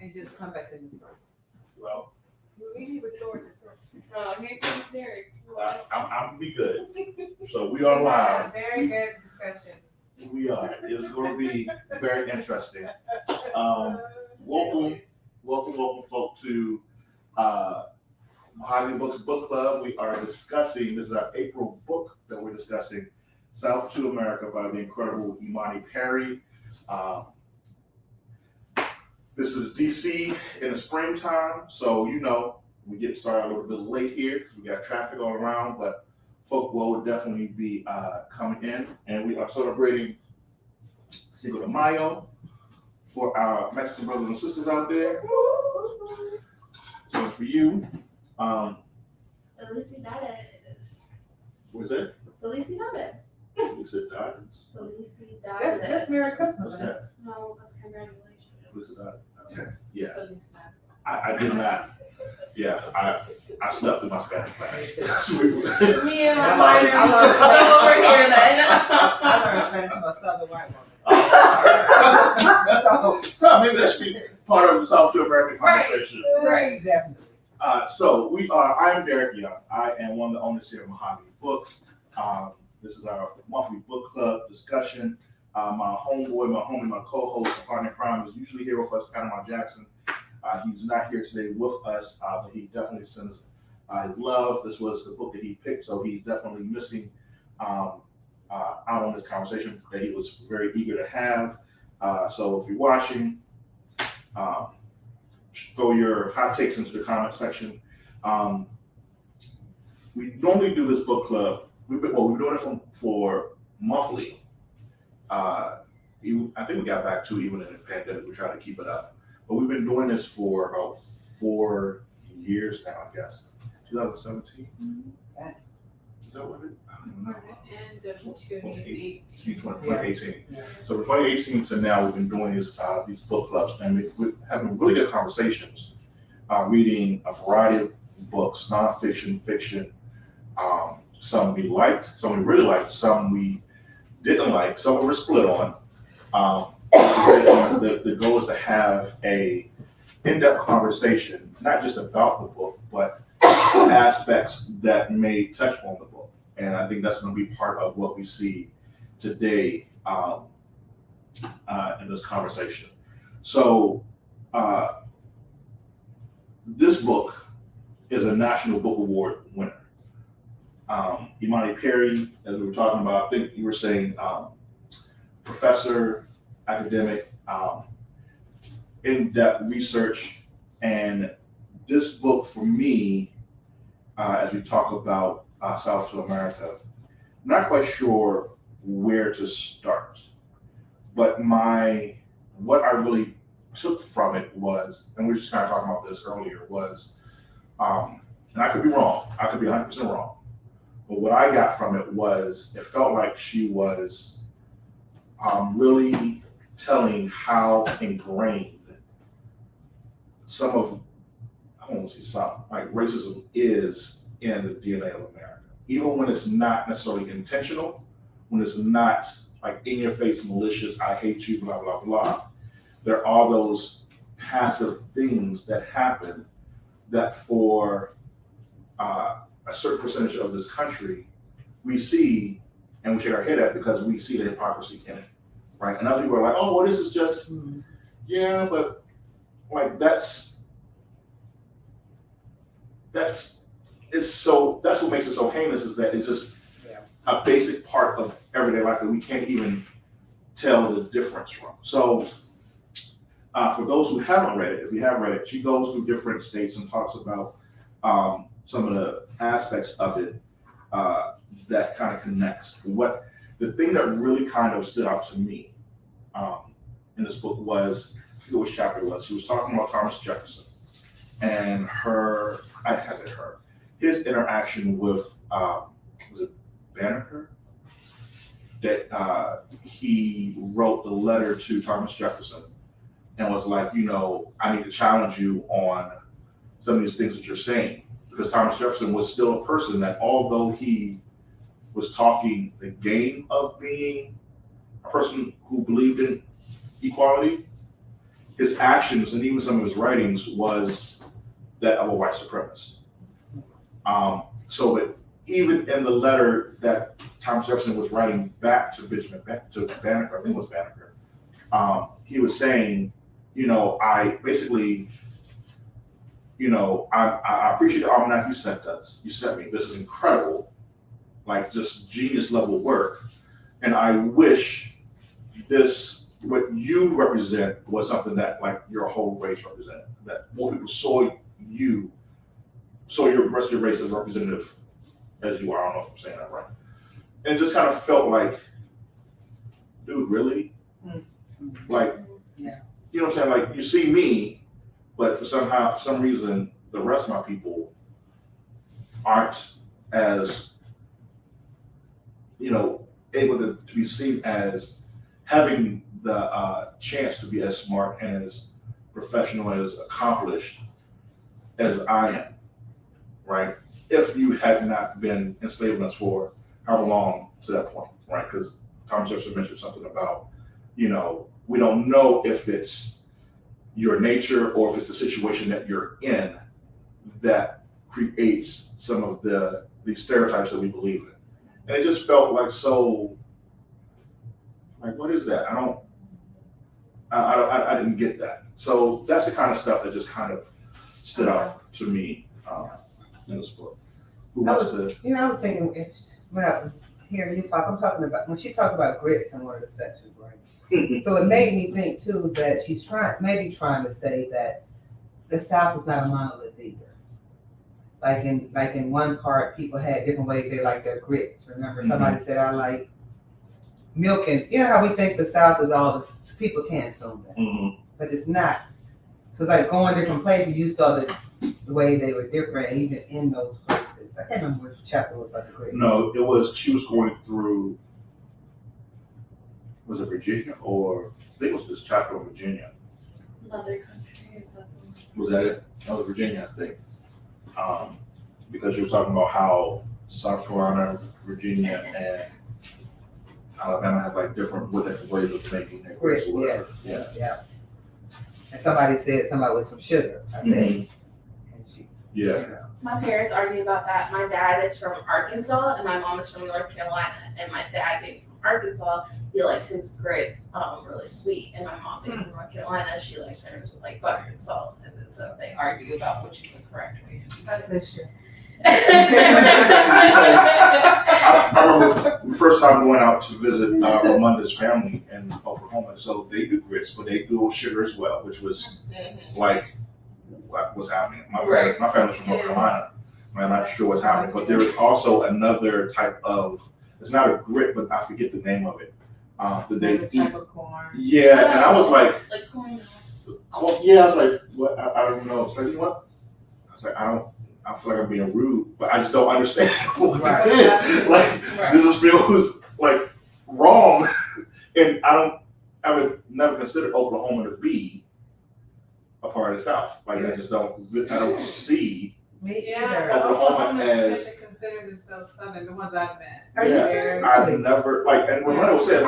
and just come back in the story. Well, We need to restore the story. Oh, here comes Derek. I'm gonna be good. So we are live. Very good discussion. We are. It's going to be very interesting. Welcome, folk, to MahoganyBooks Book Club. We are discussing, this is our April book that we're discussing, South to America by the incredible Imani Perry. This is DC in the springtime, so you know, we get started a little bit late here because we got traffic all around, but folk will definitely be coming in, and we are celebrating Cinco de Mayo for our Mexican brothers and sisters out there. So for you, Felicidades. what is it? Felicidades. Felicidades. Felicidades. That's Merry Christmas. What's that? No, that's congratulations. Felicidades. Okay. Yeah. Felicidades. I did not. Yeah, I slept in my Spanish class. Me and my I minor learned- just over here then. I learned Spanish from a southern white woman. Maybe that should be part of the South to American conversation. Right, definitely. So I'm Derek Young. I am one of the owners here at MahoganyBooks. This is our monthly book club discussion. My homeboy, my homie, my co-host, my partner in crime is usually here with us, Panama Jackson. He's not here today with us, but he definitely sends his love. This was the book that he picked, so he's definitely missing out on this conversation that he was very eager to have. So if you're watching, throw your hot takes into the comment section. We normally do this book club. We've been doing it for monthly. I think we got back to even in the pandemic. We try to keep it up, but we've been doing this for about 4 years now. I guess 2017. Okay. Is that what it? I don't even know. And 2018. 2018. Yeah. So from 2018 to now, we've been doing these book clubs, and we're having really good conversations, reading a variety of books, nonfiction, fiction. Some we liked, some we really liked, some we didn't like, some we were split on. The goal is to have a in-depth conversation, not just about the book, but aspects that may touch on the book. And I think that's going to be part of what we see today in this conversation. So this book is a National Book Award winner. Imani Perry, as we were talking about, I think you were saying professor, academic, in-depth research. And this book for me, as we talk about South to America, I'm not quite sure where to start. But what I really took from it was, and we were just kind of talking about this earlier, was, and I could be wrong, I could be 100% wrong, but what I got from it was, it felt like she was really telling how ingrained some of, I don't want to say some, like racism is in the DNA of America. Even when it's not necessarily intentional, when it's not like in your face, malicious, I hate you, blah, blah, blah. There are those passive things that happen that for a certain percentage of this country, we see and we shake our head at because we see the hypocrisy in it, right? And other people are like, oh, well, this is just, yeah, but like that's what makes it so heinous, is that it's just a basic part of everyday life that we can't even tell the difference from. So for those who haven't read it, if you have read it, she goes through different states and talks about some of the aspects of it that kind of connects. The thing that really kind of stood out to me in this book was, I forget which chapter it was, she was talking about Thomas Jefferson and his interaction with, was it Banneker? That he wrote the letter to Thomas Jefferson and was like, you know, I need to challenge you on some of these things that you're saying. Because Thomas Jefferson was still a person that, although he was talking the game of being a person who believed in equality, his actions and even some of his writings was that of a white supremacist. So that even in the letter that Thomas Jefferson was writing back to Banneker, I think it was Banneker, he was saying, I basically, I appreciate the almanac you sent us. You sent me. This is incredible, like just genius level work. And I wish what you represent was something that like your whole race represented. That more people saw your rest of your race as representative as you are. I don't know if I'm saying that right. And it just kind of felt like, dude, really? Like, Yeah. you know what I'm saying? Like, you see me, but for some reason, the rest of my people aren't as, able to be seen as having the chance to be as smart and as professional, as accomplished as I am, right? If you had not been enslaving us for however long to that point, right? Because Thomas Jefferson mentioned something about, we don't know if it's your nature or if it's the situation that you're in that creates some of these stereotypes that we believe in. And it just felt like what is that? I didn't get that. So that's the kind of stuff that just kind of stood out to me in this book. Who wants to? I was thinking when I was hearing you talk, I'm talking about when she talked about grits in one of the sections, right? So it made me think too that she's trying to say that the South is not a monolith either. Like in one part, people had different ways they like their grits. Remember, somebody said, I like milk, and you know how we think the South is all this, people can't assume that, but it's not. So like going different places, you saw the way they were different even in those places. I can't remember which chapter was about the grits. No, she was going through, was it Virginia or, I think it was this chapter on Virginia. Mother country or something. Was that it? That was Virginia, I think. Because you were talking about how South Carolina, Virginia, and Alabama have like different ways of making their grits. Yes. Yeah. And somebody with some sugar, I think. And she, My parents argue about that. My dad is from Arkansas and my mom is from North Carolina. And my dad being from Arkansas, he likes his grits really sweet. And my mom being from North Carolina, she likes hers with like butter and salt. And then so they argue about which is the correct way. that's this year. I remember the first time going out to visit Ramonda's family in Oklahoma. So they do grits, but they do sugar as well, which was like what was happening. My family's from North Carolina. I'm not sure what's happening, but there is also another type of, it's not a grit, but I forget the name of it. That they eat. Type of corn. Yeah, and I was like corn. Yeah, I was like, what? I don't know. So you know what? I was like, I feel like I'm being rude, but I just don't understand what this is. Like, this just feels like wrong, and I would never consider Oklahoma to be a part of the South. Like, I don't see Oklahoma as. Tend to consider themselves Southern, the ones I've met. Are you serious? I've never and when I was saying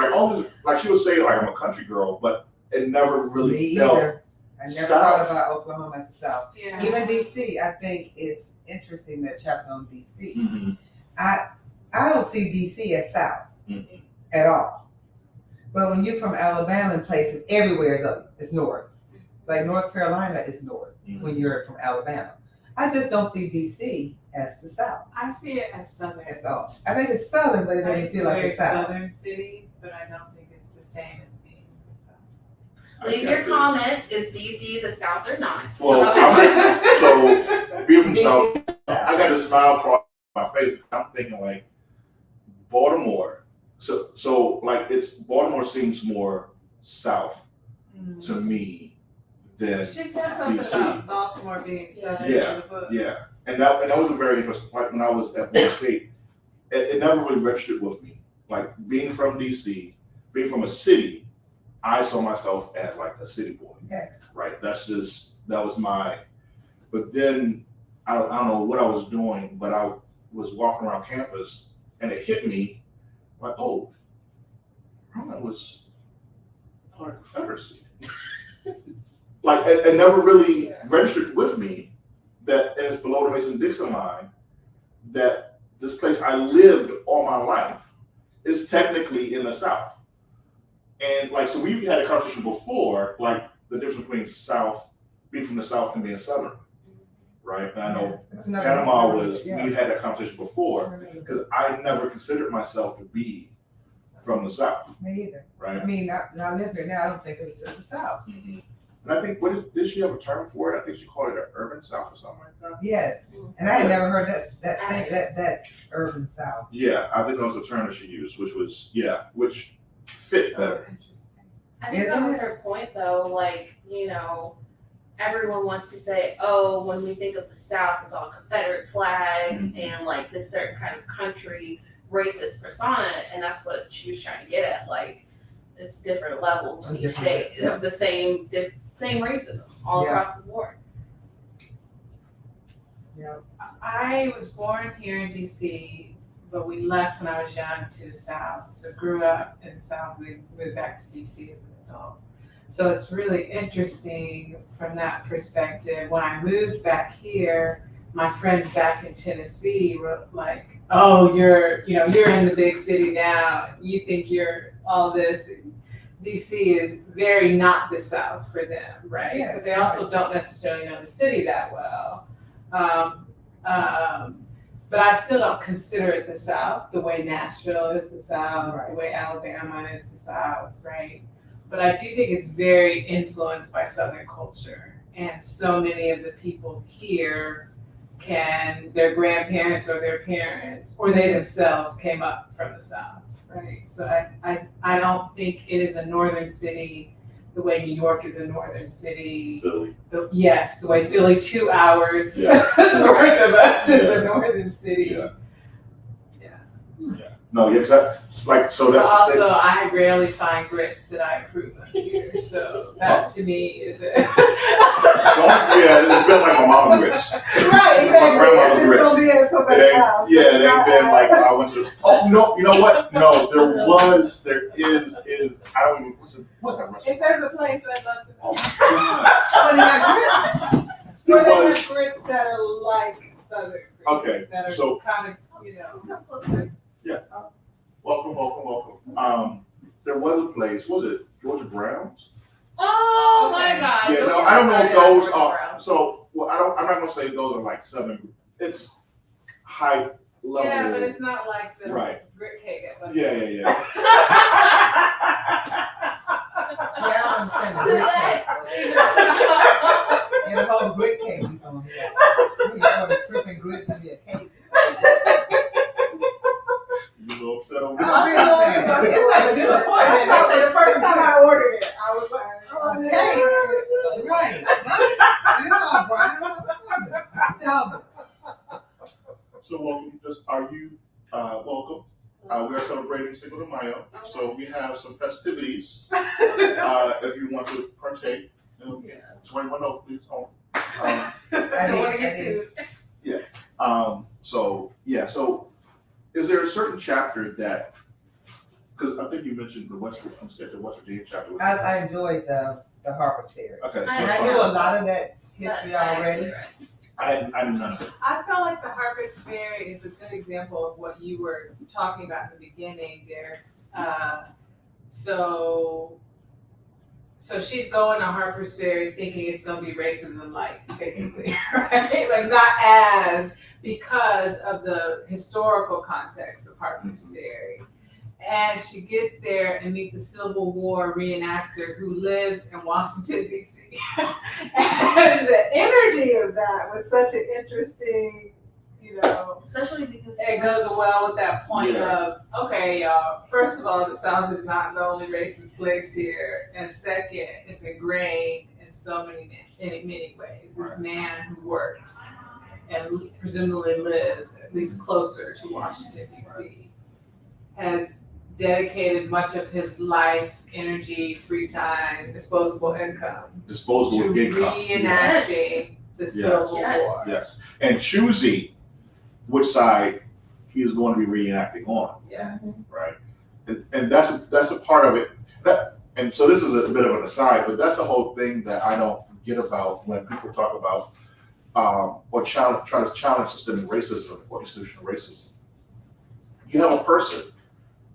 like she would say like I'm a country girl, but it never really Me felt. either. I never thought about Oklahoma as the South. Yeah. Even DC, I think is interesting, that chapter on DC. Mm-hmm. I don't see DC as South at all. But when you're from Alabama and places, everywhere is North. Like North Carolina is North when you're from Alabama. I just don't see DC as the South. I see it as Southern. That's all. I think it's Southern, but it doesn't feel like the South. Southern city, but I don't think it's the same as being the South. Leave your comments. Is DC the South or not? Well, so being from South, I got a smile across my face. I'm thinking like Baltimore. So like Baltimore seems more South to me than She said something DC. about Baltimore being Southern in the book. Yeah, and that was a very interesting. Like when I was at Boone State, it never really registered with me. Like being from DC, being from a city, I saw myself as like a city boy. Yes. Right. That was my. But then I don't know what I was doing, but I was walking around campus, and it hit me like, oh, Rhode Island was part of the Confederacy. like it never really registered with me that, and it's below the Mason-Dixon line, that this place I lived all my life is technically in the South. And like, so we had a conversation before, like the difference between being from the South and being Southern, right? And I know Panama was, we had that conversation before, because I never considered myself to be from the South. Me either. Right? I mean, I live here now, I don't think it's the South. Mm-hmm. And I think, did she have a term for it? I think she called it an urban South or something like that. Yes, and I had never heard that urban South. Yeah, I think that was the term that she used, which fit better. I think that was her point though, like, everyone wants to say, oh, when we think of the South, it's all Confederate flags and like this certain kind of country racist persona, and that's what she was trying to get at. Like, it's different levels in each state of the same racism all across the board. Yeah. I was born here in DC, but we left when I was young to the South. So grew up in the South, we moved back to DC as an adult. So it's really interesting from that perspective. When I moved back here, my friends back in Tennessee were like, oh, you're in the big city now. You think you're all this. DC is very not the South for them, right? Yeah, but they also don't necessarily know the city that well. But I still don't consider it the South, the way Nashville is the South, the way Alabama is the South, right? But I do think it's very influenced by Southern culture. And so many of the people here their grandparents or their parents, or they themselves came up from the South, right? So I don't think it is a northern city the way New York is a northern city. Philly. The way Philly 2 hours north of us is a northern city. No, that's also, I rarely find grits that I approve of here, so that to me is it. It's been like my mama grits. Right, exactly. My grandma's grits. It's gonna be at somebody's house. Yeah, it ain't been like I went to. Oh no, you know what? No, there is. I don't even. What's that restaurant? If there's a place I'd love to know. Oh, Where they have grits that are like Southern grits. Okay, that are so kind of, Yeah. Welcome. There was a place. Was it Georgia Brown's? Oh my God! Yeah. No, I don't know if those are. So, I'm not gonna say those are like Southern. It's high level. Yeah, but it's not like the grit cake at Buffalo. Yeah. Yeah, I understand the grit cake. And the whole grit cake you gonna have. You gonna strip and grits and be a cake. You a little upset over It's like a disappointment. That's the first time I ordered it. I was like, oh, okay. Right. You know, Brian. Tell me. So welcome. Welcome. We are celebrating Cinco de Mayo, so we have some festivities. If you want to partake, 21 over, please home. So is there a certain chapter that? Because I think you mentioned the West Virginia chapter. I enjoyed the Harper's Ferry. Okay, so And I knew a lot of that history already. I knew none of it. I felt like the Harper's Ferry is a good example of what you were talking about in the beginning, Derek. So she's going to Harper's Ferry thinking it's going to be racism, like, basically, right? Like, not because of the historical context of Harper's Ferry. And she gets there and meets a Civil War reenactor who lives in Washington, D.C. And the energy of that was such an interesting, especially because it goes well with that point of, okay, y'all, first of all, the South is not the only racist place here. And second, it's ingrained in so many ways. This man who works and presumably lives at least closer to Washington, D.C. has dedicated much of his life, energy, free time, disposable income to reenacting the Civil War. Yes, and choosing which side he is going to be reenacting on. Yeah. Right, and that's a part of it. And so this is a bit of an aside, but that's the whole thing that I don't forget about when people talk about or try to challenge systemic racism or institutional racism. You have a person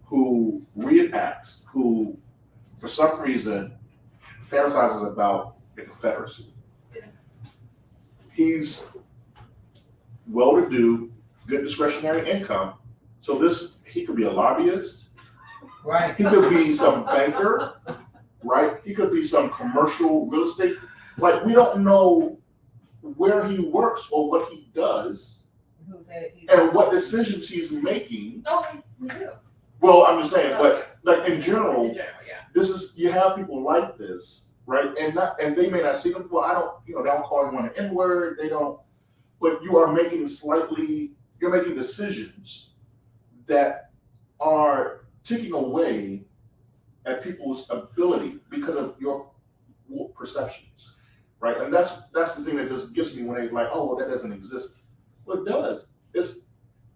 who reenacts, who for some reason fantasizes about the Confederacy. He's well-to-do, good discretionary income. So he could be a lobbyist. Right. He could be some banker, right? He could be some commercial real estate. Like, we don't know where he works or what he does and what decisions he's making. Oh, we do. Well, I'm just saying, but like in general, yeah. you have people like this, right? And they may not see them. Well, they don't call anyone an N-word. They don't, but you're making decisions that are taking away at people's ability because of your perceptions, right? And that's the thing that just gets me when they like, oh, well, that doesn't exist. Well, it does.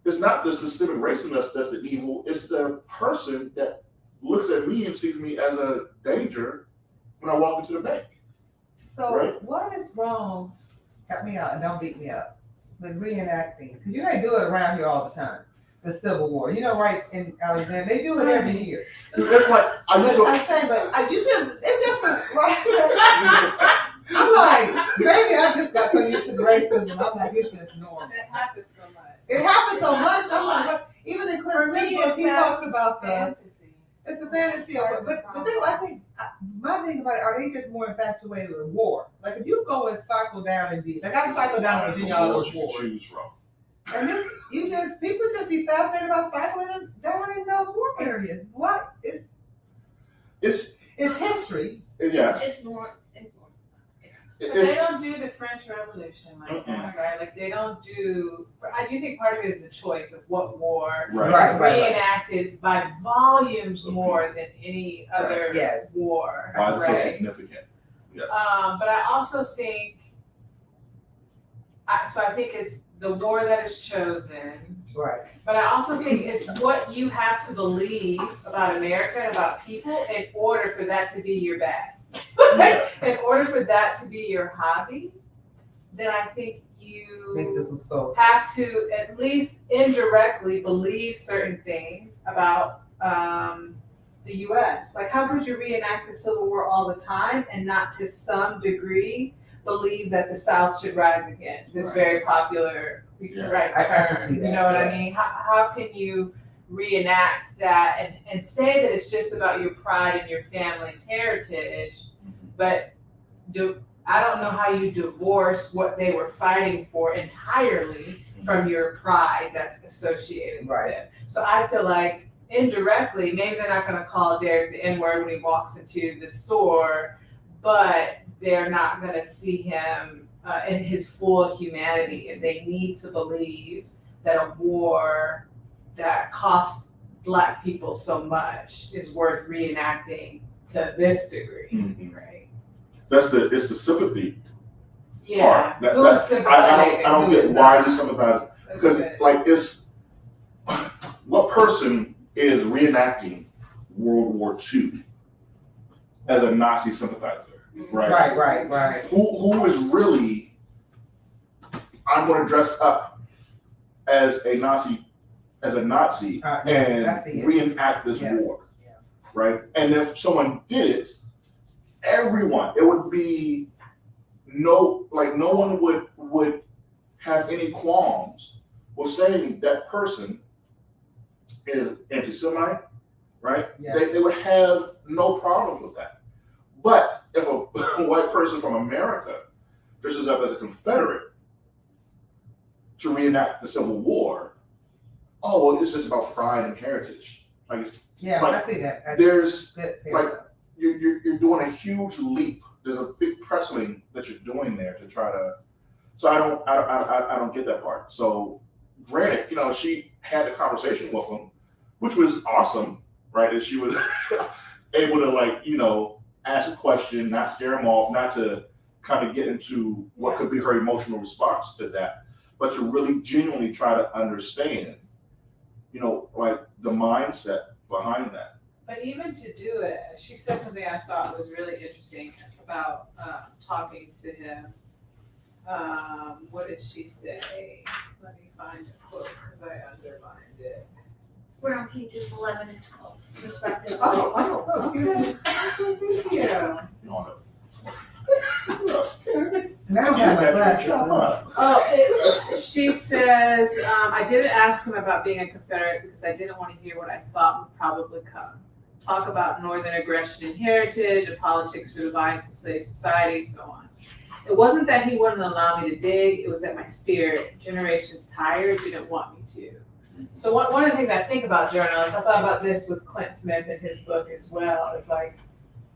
It's not the systemic racism that's the evil. It's the person that looks at me and sees me as a danger when I walk into the bank. So right? What is wrong? Help me out and don't beat me up with reenacting, because they do it around here all the time. The Civil War, right in Alexander, they do it every year. It's like I'm saying, but you should. It's just right. I'm like, baby, I just got so used to racism. I'm like, it's just normal. It happens so much. It happens so much. I'm like, even in Clint's book, he talks about it's a fantasy of it. But the thing, I think, my thing about it, are they just more infatuated with war? Like, if you go and cycle down and be, like, I cycle down Virginia, all those wars. And people just be fascinated about cycling and going in those war areas. What? It's history. Yes. It's more. But they don't do the French Revolution like that, right? Like they don't do. I do think part of it is the choice of what war is reenacted by volumes more than any other war. Why is it so significant? Yes. But I also think. I think it's the war that is chosen. Right. But I also think it's what you have to believe about America and about people in order for that to be your bag. In order for that to be your hobby, then I think you have to at least indirectly believe certain things about the U.S. Like, how could you reenact the Civil War all the time and not to some degree believe that the South should rise again? This very popular term. You know what I mean? How can you reenact that and say that it's just about your pride and your family's heritage, but I don't know how you divorce what they were fighting for entirely from your pride that's associated with it. So I feel like indirectly, maybe they're not going to call Derek the N-word when he walks into the store, but they're not going to see him in his full humanity, and they need to believe that a war that costs Black people so much is worth reenacting to this degree, right? It's the sympathy. Yeah, part. I don't get why you sympathize, because like it's what person is reenacting World War II as a Nazi sympathizer, right? Right. Who is really, I'm going to dress up as a Nazi and reenact this war, right? And if someone did it, it would be no one would have any qualms with saying that person is anti-Semite, right? Yeah. They would have no problem with that. But if a white person from America dresses up as a Confederate to reenact the Civil War, oh, well, it's just about pride and heritage. I see that. There's you're doing a huge leap. There's a big pressing that you're doing there to try to. So I don't get that part. So granted, she had the conversation with him, which was awesome, right? And she was able to ask a question, not scare him off, not to kind of get into what could be her emotional response to that, but to really genuinely try to understand, the mindset behind that. But even to do it, she said something I thought was really interesting about talking to him. What did she say? Let me find the quote because I underlined it. We're on pages 11 and 12, respectively. Excuse me. Yeah. You know, Now I have my glasses. Oh, she says, I didn't ask him about being a Confederate because I didn't want to hear what I thought would probably come. Talk about Northern aggression and heritage and politics for the violence of slave society, so on. It wasn't that he wouldn't allow me to dig, it was that my spirit, generations tired, didn't want me to. So one of the things I think about journalists, I thought about this with Clint Smith in his book as well, is like,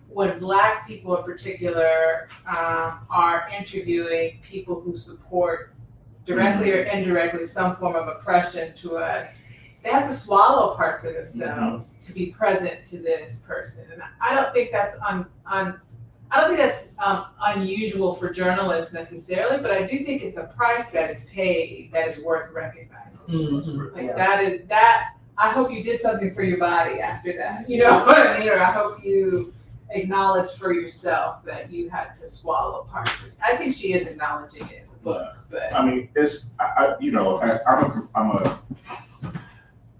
when Black people in particular are interviewing people who support directly or indirectly some form of oppression to us, they have to swallow parts of themselves to be present to this person. And I don't think that's unusual for journalists necessarily, but I do think it's a price that is paid that is worth recognizing. Like that. I hope you did something for your body after that. You know what I mean? Or I hope you acknowledge for yourself that you had to swallow parts of it. I think she is acknowledging it in the book, but I mean,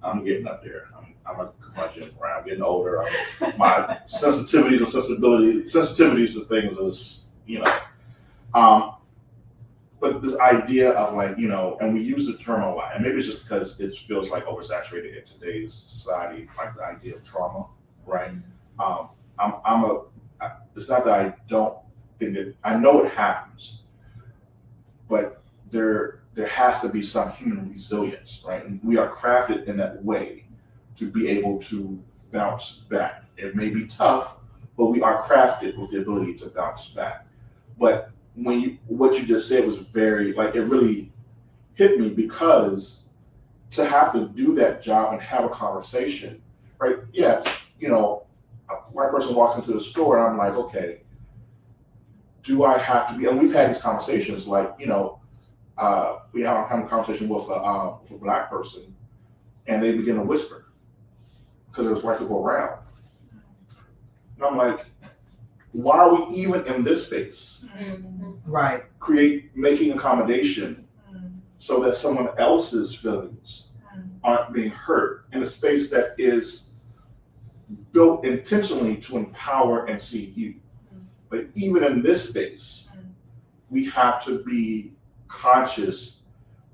I'm getting up there. I'm a curmudgeon, right? I'm getting older. My sensitivities to things is, but this idea of like, and we use the term a lot, and maybe it's just because it feels like oversaturated in today's society, like the idea of trauma, right? It's not that I don't think that, I know it happens, but there has to be some human resilience, right? And we are crafted in that way to be able to bounce back. It may be tough, but we are crafted with the ability to bounce back. But what you just said was very, like, it really hit me, because to have to do that job and have a conversation, right? Yeah, a white person walks into the store and I'm like, okay, do I have to be, and we've had these conversations, like, we have a conversation with a Black person and they begin to whisper because there's white people around. And I'm like, why are we even in this space? Right. Making accommodation so that someone else's feelings aren't being hurt in a space that is built intentionally to empower and see you. But even in this space, we have to be conscious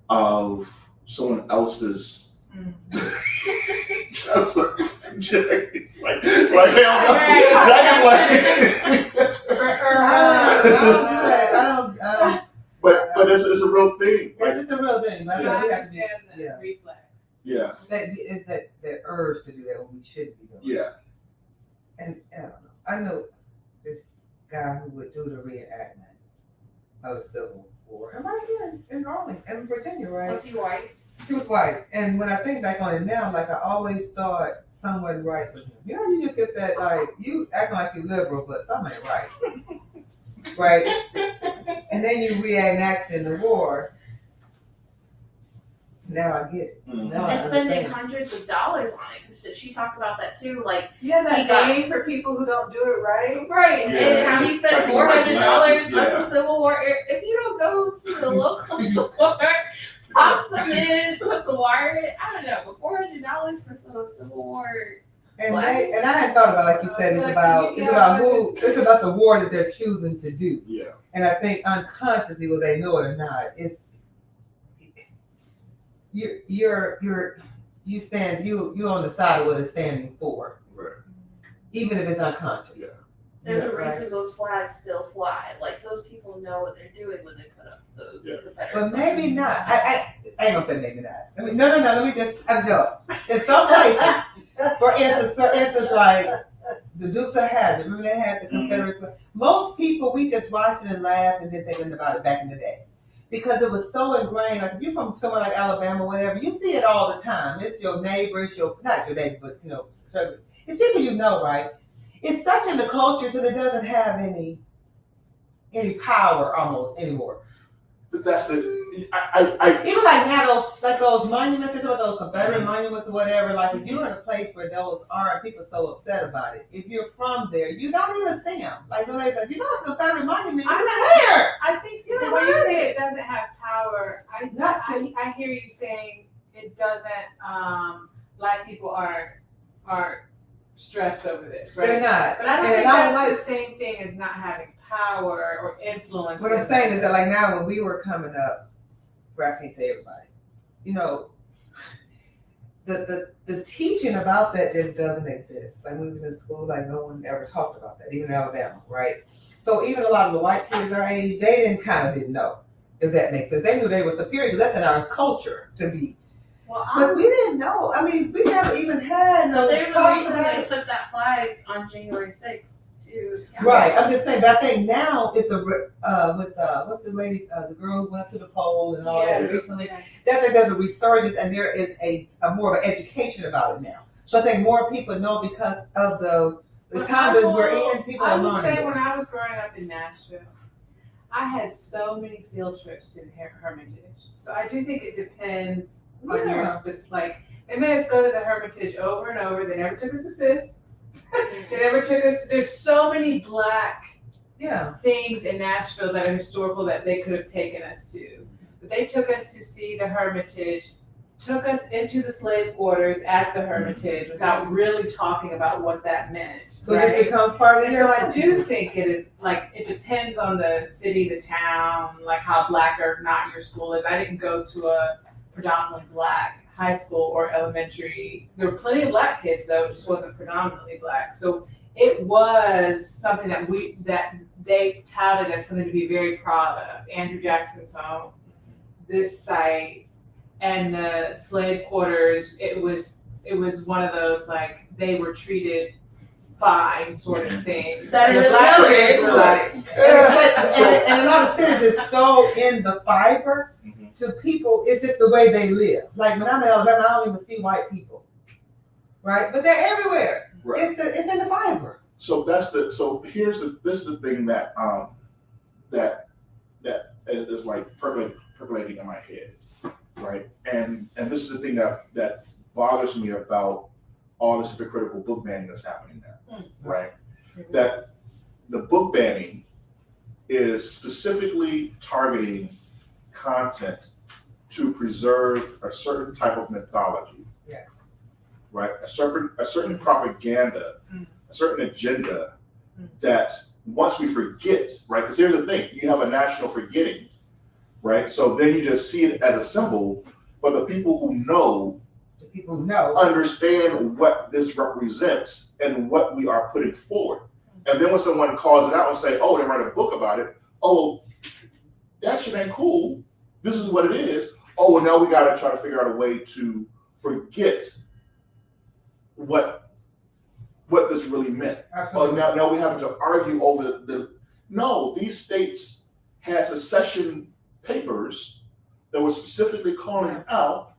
of someone else's just Jackie's like hell no. But it's a real thing. It's a real thing. But I we have to understand the reflex. Yeah. That is the urge to do that when we should be doing. Yeah. And I know this guy who would do the reenactment of the Civil War. And right here in Garland, in Virginia, right? Was he white? He was white. And when I think back on it now, like, I always thought something wasn't right with him. You just get that, like, you acting like you're liberal, but something ain't right. Right? And then you reenact in the war. Now I get it. Now I And spending understand. hundreds of dollars on it, because she talked about that too. Like, Yeah, that He got- game for people who don't do it right. right, Yeah. and how he spent Like the $400 glasses, on some Civil War. If you don't go to the local store, pop some in, put some wire in it, I don't know, but $400 for some Civil War. And I hadn't thought about, like you said, it's about the war that they're choosing to do. Yeah. And I think unconsciously, whether they know it or not, it's you're on the side of what it's standing for, Right. even if it's unconscious. Yeah. There's a Right. reason those flags still fly. Like, those people know what they're doing when they put up those Confederate But flags. maybe not. I ain't gonna say maybe not. I mean, no. Let me just. No. In some places, for instance, like the Dukes of Hazzard. Remember they had the Confederate flag? Most people, we just watched it and laughed and didn't think about it back in the day, because it was so ingrained. Like, if you're from somewhere like Alabama, or whatever, you see it all the time. It's your neighbors, not your neighbor, but it's people you know, right? It's such in the culture till it doesn't have any power almost anymore. But that's the I Even like now, those monuments, or those Confederate monuments or whatever. Like if you're in a place where those are, and people are so upset about it. If you're from there, you don't even see them. Like when they say, you know, it's a Confederate monument. I'm You're not- there. I think the way you say it doesn't have power, I hear you saying it doesn't, Black people are stressed over this, right? They're not. But I don't And think I that's don't the like- same thing as not having power or influence. What I'm saying is that like now when we were coming up, where I can't say everybody, you know, the teaching about that just doesn't exist. Like when we was in school, like no one ever talked about that, even in Alabama, right? So even a lot of the white kids our age, they didn't know, if that makes sense. They knew they were superior because that's in our culture to be. Well, But we didn't know. I mean, we never even had no there's a talk reason about they it. took that flag on January 6th too. Right, I'm just saying, but I think now it's with what's the lady, the girl who went to the poll and all that recently. That I think there's a resurgence and there is a more of an education about it now. So I think more people know because of the time that we're in. People I are would learning. say more. when I was growing up in Nashville, I had so many field trips to the Hermitage. So I do think it depends on your like. They made us go to the Hermitage over and over. They never took us to Fisk. They never took us. There's so many Black things in Nashville that are historical that they could have taken us to. But they took us to see the Hermitage, took us into the slave quarters at the Hermitage without really talking about what that meant. So it's become part of And your so I do think it is like it depends on the city, the town, like how Black or not your school is. I didn't go to a predominantly Black high school or elementary. There were plenty of Black kids though, it just wasn't predominantly Black. So it was something that they touted as something to be very proud of. Andrew Jackson's home, this site, and the slave quarters. It was one of those like they were treated fine sort of thing. That And are the Black the kids were like, and a lot of cities is so in the fiber to people. It's just the way they live. Like when I'm in Alabama, I don't even see white people, right? But they're everywhere. Right. It's in the fiber. So this is the thing that is like percolating in my head, right? And this is the thing that bothers me about all this hypocritical book banning that's happening now, right? That the book banning is specifically targeting content to preserve a certain type of mythology, Yes. right? A certain propaganda, a certain agenda that once we forget, right? Because here's the thing, you have a national forgetting, right? So then you just see it as a symbol, but the people who know understand what this represents and what we are putting forward. And then when someone calls it out and say, oh, they write a book about it, oh, that shit ain't cool. This is what it is. Oh, well, now we got to try to figure out a way to forget what this really meant. Oh, now we have to argue over no, these states had secession papers that were specifically calling out,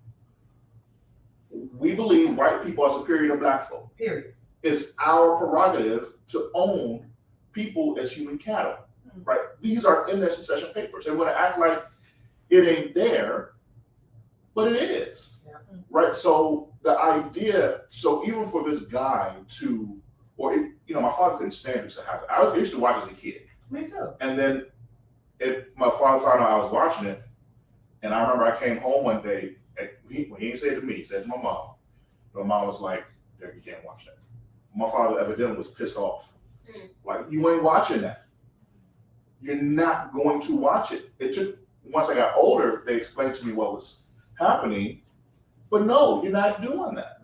we believe white people are superior to Black folk. Period. It's our prerogative to own people as human cattle, right? These are in their secession papers. They want to act like it ain't there, but it is, right? So the idea, so even for this guy my father couldn't stand this to happen. I used to watch as a kid. Me too. And then my father found out I was watching it, and I remember I came home one day, and he didn't say it to me, he said it to my mom. My mom was like, Derek, you can't watch that. My father evidently was pissed off. Like, you ain't watching that. You're not going to watch it. It took, once I got older, they explained to me what was happening, but no, you're not doing that.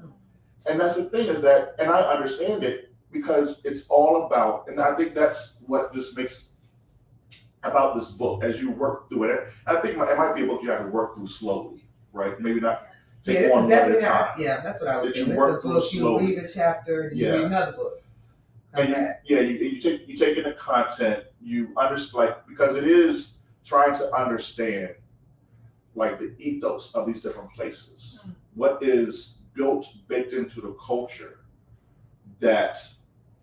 And that's the thing is that, and I understand it because it's all about, and I think that's what just makes about this book as you work through it. I think it might be a book you have to work through slowly, right? Maybe not take one book at a time. Yeah, that's what I was saying. That you work through You slowly. read a chapter, and you read another book. And you take in the content, you understand, like, because it is trying to understand like the ethos of these different places. What is baked into the culture that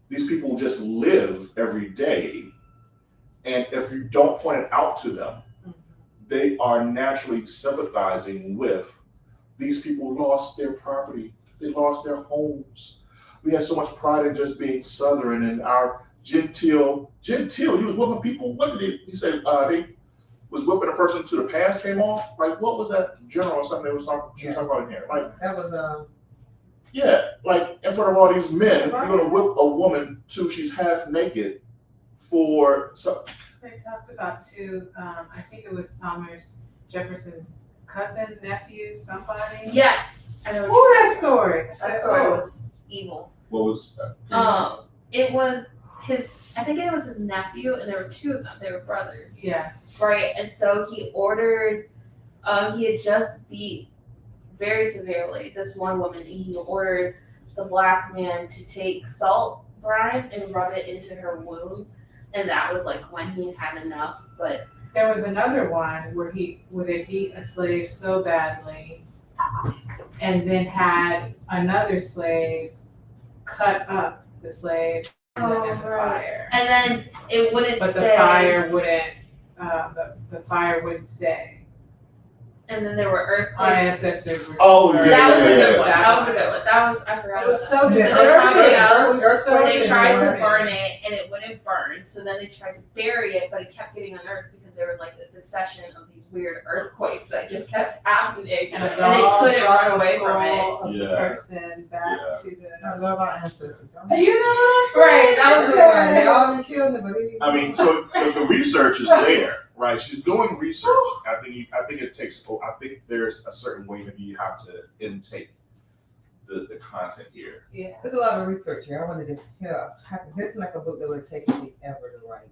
these people just live every day. And if you don't point it out to them, they are naturally sympathizing with these people lost their property, they lost their homes. We had so much pride in just being Southern and our genteel, you was whipping people, what did he say, they was whipping a person till the pants came off? Like, what was that general or something they was talking about in here? Like, That was, yeah, like in front of all these men, you're gonna whip a woman till she's half naked for some. They talked about too, I think it was Thomas Jefferson's cousin, nephew, somebody. Yes, I know. Who that story? That story was evil. What was that? It was I think it was his nephew, and there were two of them. They were brothers. Yeah. Right, and so he ordered, he had just beat very severely this one woman, and he ordered the black man to take salt brine and rub it into her wounds, and that was like when he had enough. But There was another one where they beat a slave so badly, and then had another slave cut up the slave and then in the fire. And then it wouldn't But stay. the fire wouldn't, the fire wouldn't stay. And then there were Our earthquakes. ancestors were. Oh, yeah, That was a good yeah. one. That was a good one. That was, I forgot. It was about so that. Yeah, So they tried it out. earthquake So they is tried to burning. burn it, and it wouldn't burn. So then they tried to bury it, but it kept getting unearthed because there were like a succession of these weird earthquakes that just kept happening. And a And dog they couldn't brought run the away from it. soul of the Yeah. person back Yeah. to I the. love our ancestors. Do you know what I'm saying? Right, that was a Yeah, they all been killed, but I mean, so the research is there, right? She's doing research. I think it takes. I think there's a certain way that you have to intake the content here. Yeah. there's a lot of research here. I want to just, this is like a book that would have taken me ever to write.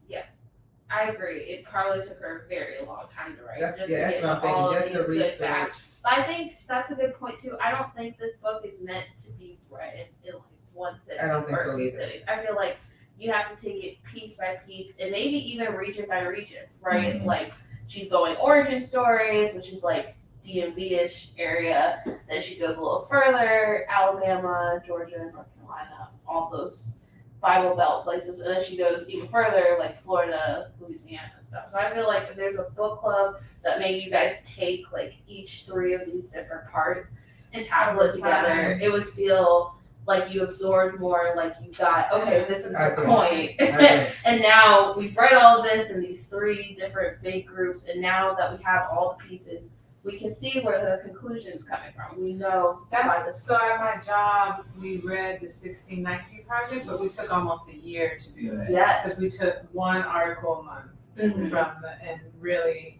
Yes, I agree. It probably took her a very long time to write. That's- just yeah, to that's get what I'm thinking, all of just the these good research. facts. But I think that's a good point too. I don't think this book is meant to be read in like one sitting I don't think or so a few either. sittings. I feel like you have to take it piece by piece and maybe even region by region, right? Mhm. Like she's going origin stories, which is like DMV-ish area. Then she goes a little further, Alabama, Georgia, North Carolina, all those Bible Belt places. And then she goes even further, like Florida, Louisiana and stuff. So I feel like if there's a book club that maybe you guys take like each three of these different parts and tackle it together, it would feel like you absorbed more, like you got, okay, this is I the agree. point. I agree. And now we've read all this in these three different big groups, and now that we have all the pieces, we can see where the conclusion's coming from. We know why That's this. so at my job, we read the 1619 project, but we took almost a year to do it. Yes. Because we took one article a month Mhm. from and really,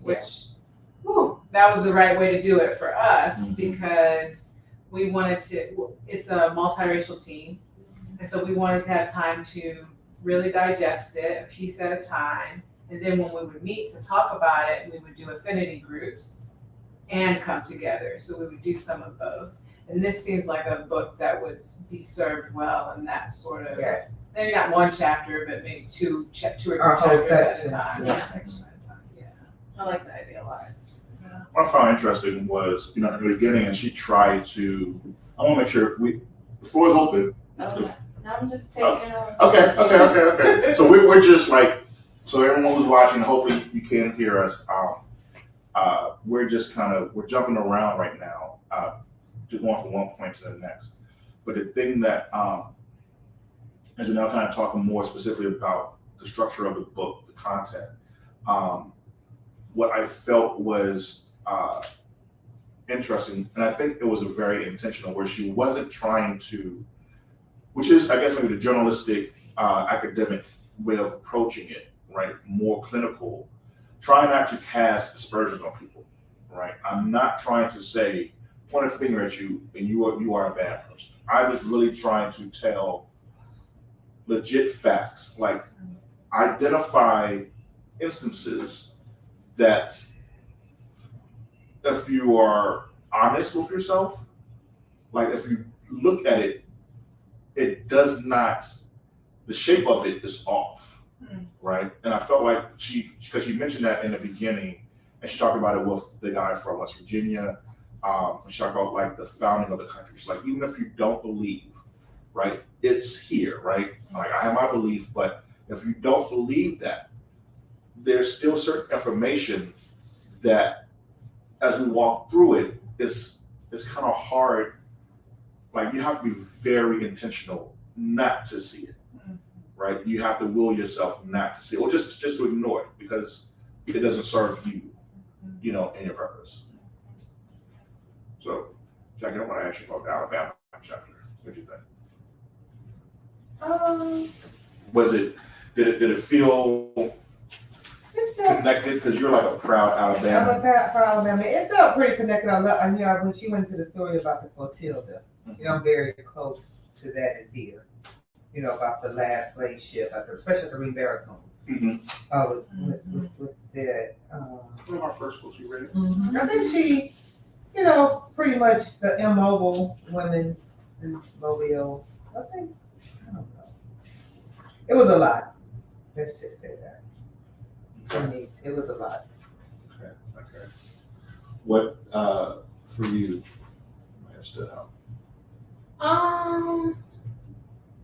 that was the right way to do it for us Mhm. because we wanted to, it's a multiracial team. And so we wanted to have time to really digest it, a piece at a time. And then when we would meet to talk about it, we would do affinity groups and come together. So we would do some of both. And this seems like a book that would be served well in that sort of, Yes. maybe not one chapter, but maybe two or three Or a whole chapters at a section. time. Yeah. A section at a time, yeah. I like that idea a lot. What I found interesting was, in the beginning, and she tried to. I want to make sure the floor is open. Okay. I'm just taking it over. Okay. So we're just like, so everyone who's watching, hopefully you can hear us. We're just we're jumping around right now, just going from one point to the next. But the thing that, as we're now kind of talking more specifically about the structure of the book, the content, what I felt was interesting, and I think it was a very intentional, where she wasn't trying to, which is, I guess, maybe the journalistic, academic way of approaching it, right? More clinical, trying not to cast aspersions on people, right? I'm not trying to say, point a finger at you, and you are a bad person. I was really trying to tell legit facts, like identify instances that if you are honest with yourself, like if you look at it, it does not, the shape of it is off, right? And I felt like because she mentioned that in the beginning, and she talked about it with the guy from West Virginia, she talked about like the founding of the country. She's like, even if you don't believe, right, it's here, right? Like I have my belief, but if you don't believe that, there's still certain information that as we walk through it, it's kind of hard. Like you have to be very intentional not to see it, right? You have to will yourself not to see it, or just to ignore it because it doesn't serve you, you know, in your purpose. So, Jackie, I want to ask you about the Alabama chapter. What do you think? Was it? Did it feel connected? Because you're like a proud Alabama. I'm a proud Alabama. It felt pretty connected. You know, when she went to the story about the flotilla, you know, I'm very close to that and dear. You know, about the last slave ship, especially at the Rivera with that. One of our first books, you read it? I think she, you know, pretty much the immobile women in Mobile. I don't know. It was a lot. Let's just say that. For me, it was a lot. Okay. What for you might have stood out?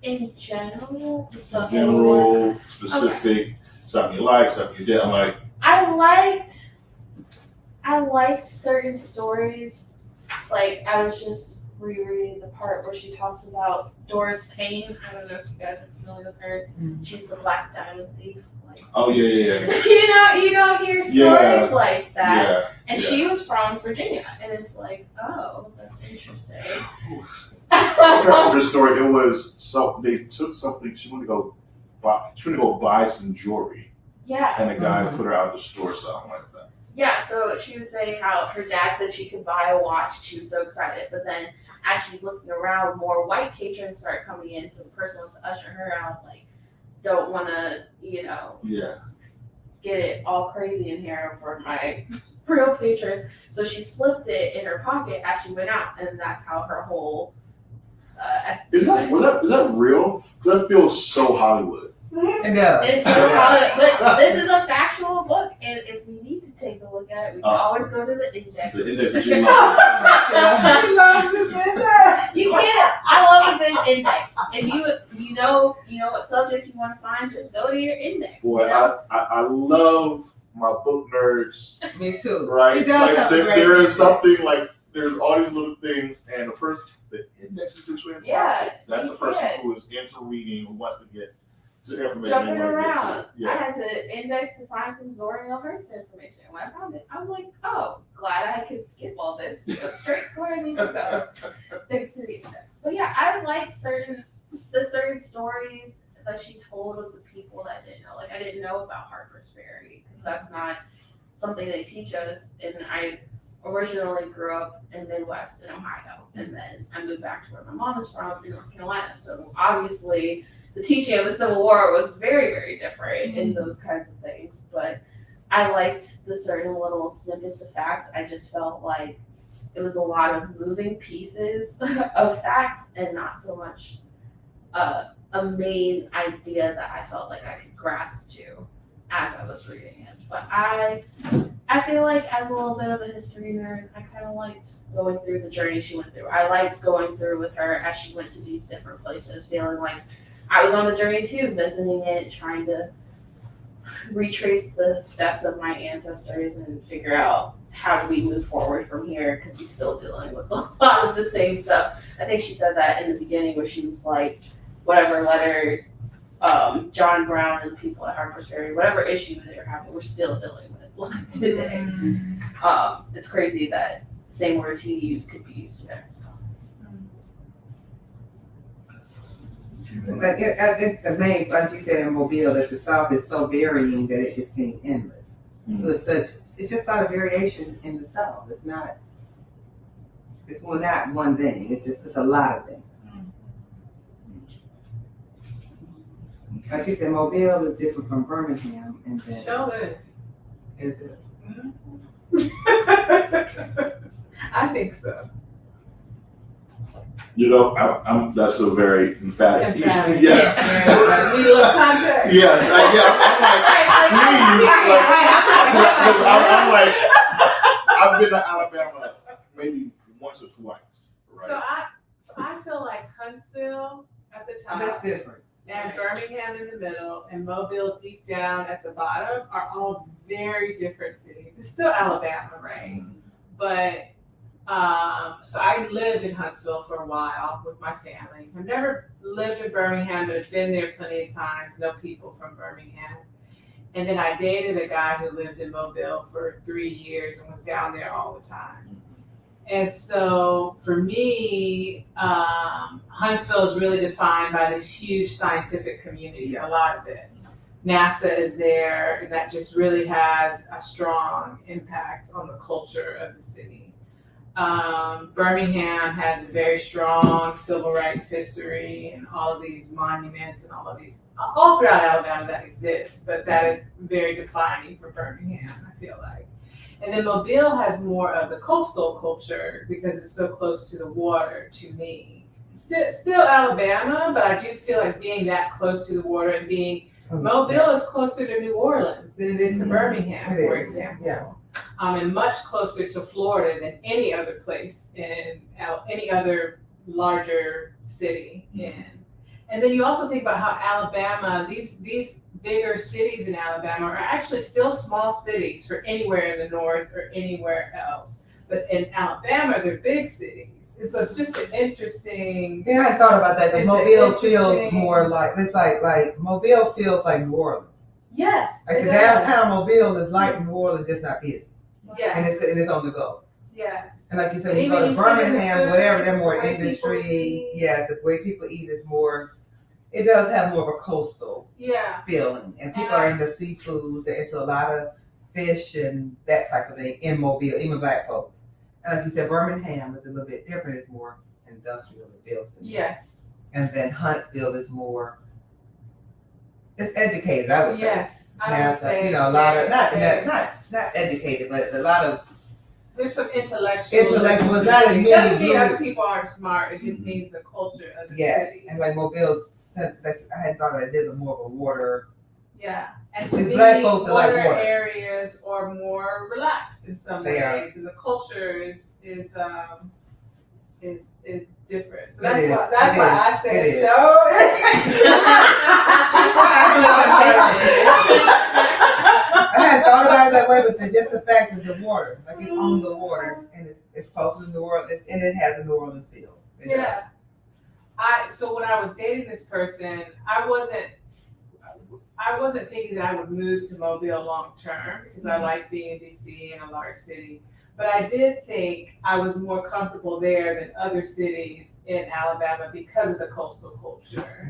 In general, the General, specific, something you like, something you didn't like. I liked certain stories. Like I was just rereading the part where she talks about Doris Payne. I don't know if you guys are familiar with her. She's the Black Diamond Thief. Like, Oh yeah. you don't hear stories like that. Yeah. And she was from Virginia, and it's like, oh, that's interesting. I'm trying to remember the story. It was they took something. She wanted to go buy some jewelry, Yeah. and the guy put her out of the store, something like that. Yeah, so she was saying how her dad said she could buy a watch. She was so excited. But then as she's looking around, more white patrons start coming in. So the person wants to usher her out, like, don't want to, you know, get it all crazy in here for my real patrons. So she slipped it in her pocket as she went out. And that's how her whole... Is that real? That feels so Hollywood. It does. It feels Hollywood, but this is a factual book, and if we need to take a look at it, we can always go to the index. The index that you love. She loves this index. You can't. I love a good index. If you know what subject you want to find, just go to your index. Boy, you know? I love my book nerds. Me too. Right? She does Like there is something like there's all these little things, and the index is just fantastic. Yeah, That's you a person can. who is into reading, who wants to get the information. Jumping they want to get around. to. Yeah. I had to index to find some Zora Neale Hurston information. When I found it, I was like, oh, glad I could skip all this. Go straight to where I need to go. Thanks to the index. But yeah, I liked certain stories that she told of the people that I didn't know. Like I didn't know about Harper's Ferry because that's not something they teach us. And I originally grew up in Midwest in Ohio, and then I moved back to where my mom is from in North Carolina. So obviously the teaching of the Civil War was very, very different in those kinds of things. But I liked the certain little snippets of facts. I just felt like it was a lot of moving pieces of facts and not so much a main idea that I felt like I could grasp to as I was reading it. But I feel like as a little bit of a history nerd, I kind of liked going through the journey she went through. I liked going through with her as she went to these different places, feeling like I was on the journey too, visiting it, trying to retrace the steps of my ancestors and figure out how do we move forward from here because we're still dealing with a lot of the same stuff. I think she said that in the beginning where she was like, whatever letter John Brown and the people at Harper's Ferry, whatever issue they're having, we're still dealing with like today. It's crazy that the same words he used could be used today. So. But I think the main, like you said in Mobile, that the South is so varying that it just seems endless. So it's just not a variation in the South. It's not one thing. It's a lot of things. Like she said, Mobile is different from Birmingham, and then Show it. is it? I think so. You know, I'm that's a very emphatic. Emphatic. Yes. Yeah. Need a little context. Yes. I'm like, please. I've been to Alabama maybe once or twice. Right. So I feel like Huntsville at the top. That's different. And Birmingham Birmingham in the middle and Mobile deep down at the bottom are all very different cities. It's still Alabama, right? But so I lived in Huntsville for a while with my family. I've never lived in Birmingham, but I've been there plenty of times, know people from Birmingham. And then I dated a guy who lived in Mobile for 3 years and was down there all the time. And so for me, Huntsville is really defined by this huge scientific community, a lot of it. NASA is there, and that just really has a strong impact on the culture of the city. Birmingham has a very strong civil rights history and all of these monuments and all of these, all throughout Alabama that exists, but that is very defining for Birmingham, I feel like. And then Mobile has more of the coastal culture because it's so close to the water to me. Still Alabama, but I do feel like being that close to the water and being, Mobile is closer to New Orleans than it is to Birmingham, for example. Yeah. And much closer to Florida than any other place in any other larger city in. And then you also think about how Alabama, these bigger cities in Alabama are actually still small cities for anywhere in the north or anywhere else. But in Alabama, they're big cities. And so it's just an interesting. Yeah, I hadn't thought about that because Mobile feels more like, it's like Mobile feels like New Orleans. Yes. Like the downtown Mobile is like New Orleans, just not busy. Yes. And it's on the go. Yes. And like you said, when you go to Birmingham, whatever, they're more industry. Yes, the way people eat is more, it does have more of a coastal feeling. And people are into seafoods, they're into a lot of fish and that type of thing in Mobile, even black folks. And like you said, Birmingham is a little bit different, it's more industrial, it feels to me. Yes. And then Huntsville is more, it's educated, I would say. Yes. I would say, you know, a lot of, not educated, but a lot of, there's some intellectual. It's not as many. It doesn't mean other people aren't smart. It just means the culture of the city. And like Mobile, like I hadn't thought of it. There's more of a water. Yeah, and to me, black folks water like water areas are more relaxed in some ways, and the culture is different. So that's why I said show. I hadn't thought about it that way, but just the fact that the water, like it's on the water, and it's closer to New Orleans, and it has a New Orleans feel. So when I was dating this person, I wasn't thinking that I would move to Mobile long term because I like being in DC in a large city. But I did think I was more comfortable there than other cities in Alabama because of the coastal culture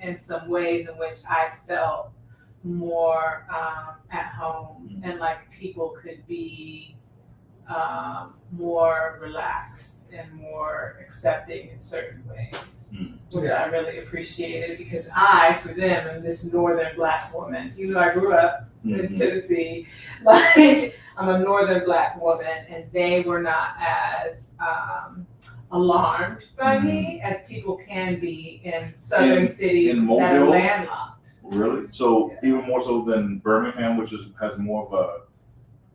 and some ways in which I felt more at home and like people could be more relaxed and more accepting in certain ways, which I really appreciated because I, for them, am this northern black woman. Even though I grew up in Tennessee, like I'm a northern black woman, and they were not as alarmed by me as people can be in southern cities that are landlocked. Really? So even more so than Birmingham, which has more of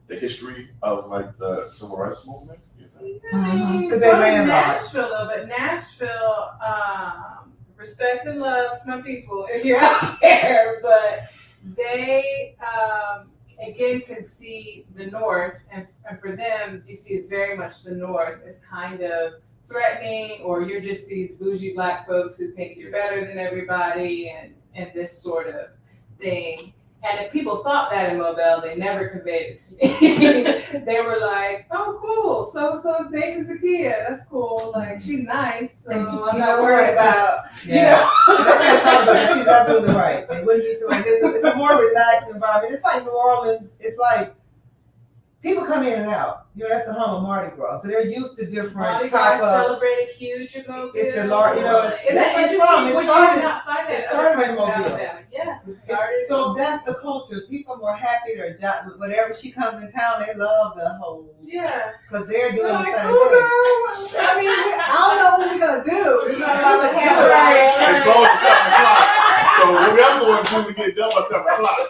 the history of like the civil rights movement? Because so is Nashville though, but Nashville, respect and love to my people if you're out there, but they again can see the North, and for them, DC is very much the North. It's kind of threatening, or you're just these bougie black folks who think you're better than everybody, and this sort of thing. And if people thought that in Mobile, they never conveyed it to me. They were like, "Oh, cool. So is dating Zakia. That's cool. Like she's nice, so I'm not worried about." You know. I thought about it. She's absolutely right. They wouldn't be doing this. It's a more relaxed environment. It's like New Orleans. It's like people come in and out. You know, that's the home of Mardi Gras, so they're used to different Mardi Gras celebrated huge in Mobile. It's the large, you know. That's what it's from. It started in Mobile. Yes, it started. So that's the culture. People are more happy. They're whenever she comes in town, they love the whole. Yeah. Because they're doing the same thing. I mean, I don't know what we're gonna do. It's not about the They close at 7:00. So what I'm going to do to get done by 7:00.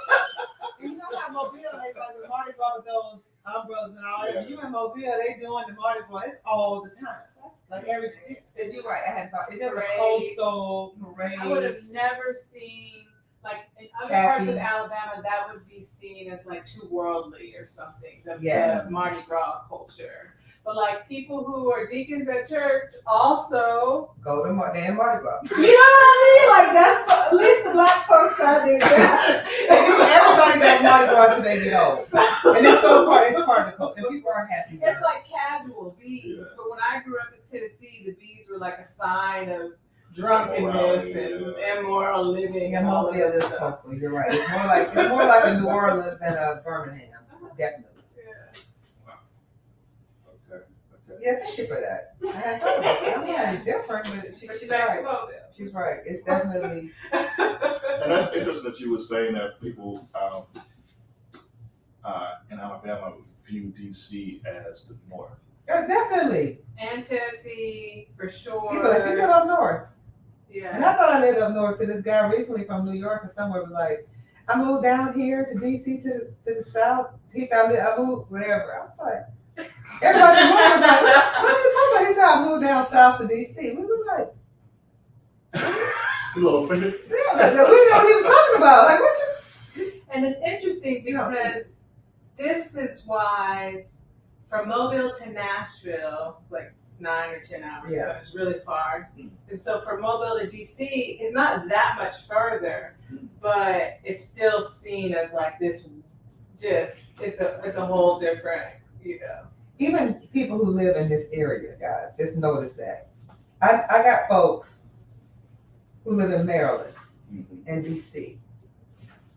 You know how Mobile, they like the Mardi Gras with those umbrellas and all that. You in Mobile, they doing the Mardi Gras. It's all the time. Like you're right. I hadn't thought. It does a coastal parade. I would have never seen. like in other Happy. parts of Alabama, that would be seen as like too worldly or something, Yes. the Mardi Gras culture. But like people who are deacons at church also, Go to Mardi Gras. you know what I mean? Like that's at least the black folks out there. Everybody does Mardi Gras until they get old. And it's it's part of the culture. And people are happy. with It's it. like casual beads. Yeah. But when I grew up in Tennessee, the beads were like a sign of drunkenness and immoral living. Yeah, and all of Mobile that is stuff. coastal. You're right. It's more like a New Orleans than a Birmingham. Definitely. Yeah. Okay. Yeah, thank you for that. I had thought about it. I'm not different, but she's Respect right. to Mobile. She's right. It's definitely. And that's interesting that you were saying that people in Alabama view DC as the North. Yeah, definitely. And Tennessee, for sure. People like, you live up north. And Yeah. I thought I lived up north till this guy recently from New York or somewhere was like, I moved down here to DC to the south. He said, I moved whatever. I was like, everybody in the room was like, what are you talking about? He said, I moved down south to DC. We were like, You little offended? yeah, we know what he was talking about. Like, what you? And it's interesting because distance-wise, from Mobile to Nashville, it's like 9 or 10 hours, Yeah. so it's really far. And so from Mobile to DC, it's not that much further, but it's still seen as like this. It's a whole different, you know. Even people who live in this area, guys, just notice that. I got folks who live in Maryland and DC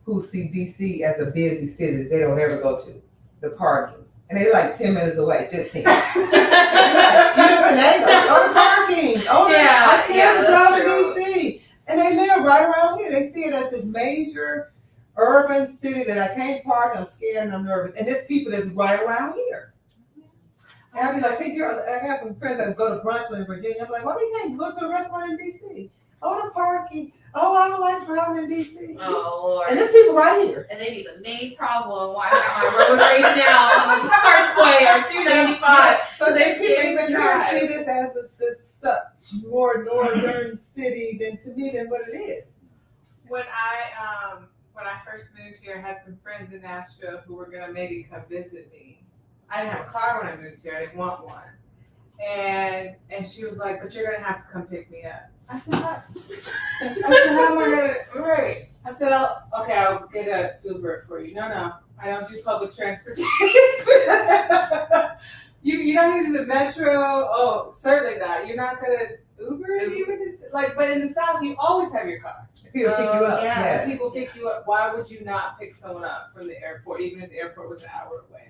who see DC as a busy city that they don't ever go to, the parking. And they're like 10 minutes away, 15. Like, you know, the parking. I see it in DC. And they live right around here. They see it as this major urban city that I can't park, I'm scared and I'm nervous. And there's people that's right around here. And I be like, I got some friends that go to brunch in Virginia. I'm like, why we can't go to a restaurant in DC? Oh, the parking. Oh, I don't like driving in DC. Oh, Lord. And there's people right here. And they be the main problem why I got my road rage now on the Parkway or 295. So They these people scared even to here drive. see this as this more northern city than what it is. When I first moved here, I had some friends in Nashville who were gonna maybe come visit me. I didn't have a car when I moved here. I didn't want one. And she was like, "But you're gonna have to come pick me up." I said, "How am I gonna?" Right. I said, I'll get an Uber for you. No, I don't do public transportation. You don't use the metro? Oh, certainly not. You're not gonna Uber even but in the South you always have your car. People pick you up. yeah. Yes. People pick you up. Why would you not pick someone up from the airport, even if the airport was an hour away?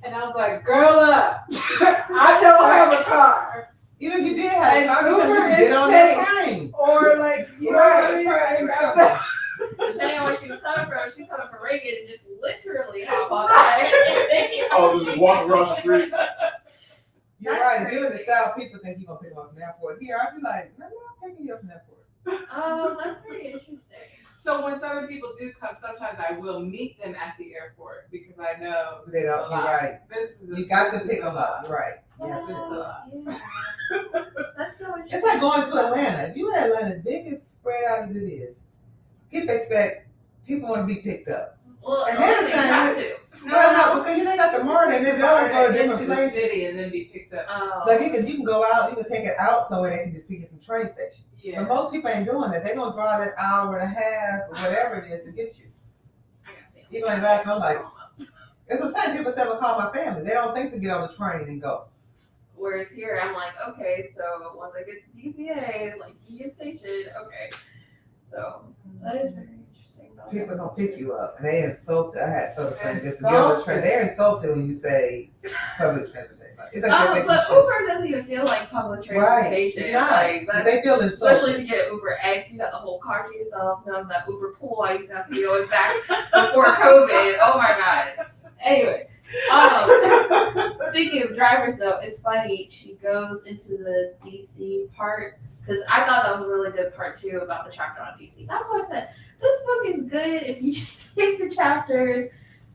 And I was like, girl up. I don't have a car. Even if you did have a car, Uber you is get on safe. that train. Or like, you know what I mean? Depending on where she was coming from, she's coming from Reagan and just literally hop on that and take it. Oh, just walk across the street. You're That's right. If crazy. you're in the South, people think you're gonna pick them up from the airport. Here, I'd be like, no, I'm picking you up from the airport. Oh, that's pretty interesting. So when certain people do come, sometimes I will meet them at the airport because I know this They is don't. a You're lot. right. This is You got to this is pick a them lot. up. You're right. Yeah, this is a lot. Yeah. That's so interesting. It's like going to Atlanta. If you in Atlanta, as big as spread out as it is, people want to be picked up. Well, And and they're they saying have that- to. Well, no, because you ain't got the MARTA and then they always go to into different the places. city and then be picked up. Oh. Like you can go out, you can take it out somewhere, they can just pick it from train station. Yeah. But most people ain't doing that. They're gonna drive an hour and a half or whatever it is to get you. I got family. Even like last night, I'm like, it's what I'm saying. People say, "Well, call my family." They don't think to get on the train and go. Whereas here, I'm like, okay, so once I get to DCA, like Union Station, okay. So that is very interesting. People gonna pick you up, and they insulted. I had told a friend just to get on the train. They're insulted when you say public transportation. It's like Oh, they but think you Uber doesn't even feel like public should. Right? transportation. It's not. Like, that's, They feel especially if insulted. you get Uber X, you got the whole car to yourself. None of that Uber pool I used to have to be going back before COVID. Oh my god. Anyway, speaking of drivers though, it's funny. She goes into the DC part because I thought that was a really good part too about the chapter on DC. That's why I said this book is good if you just take the chapters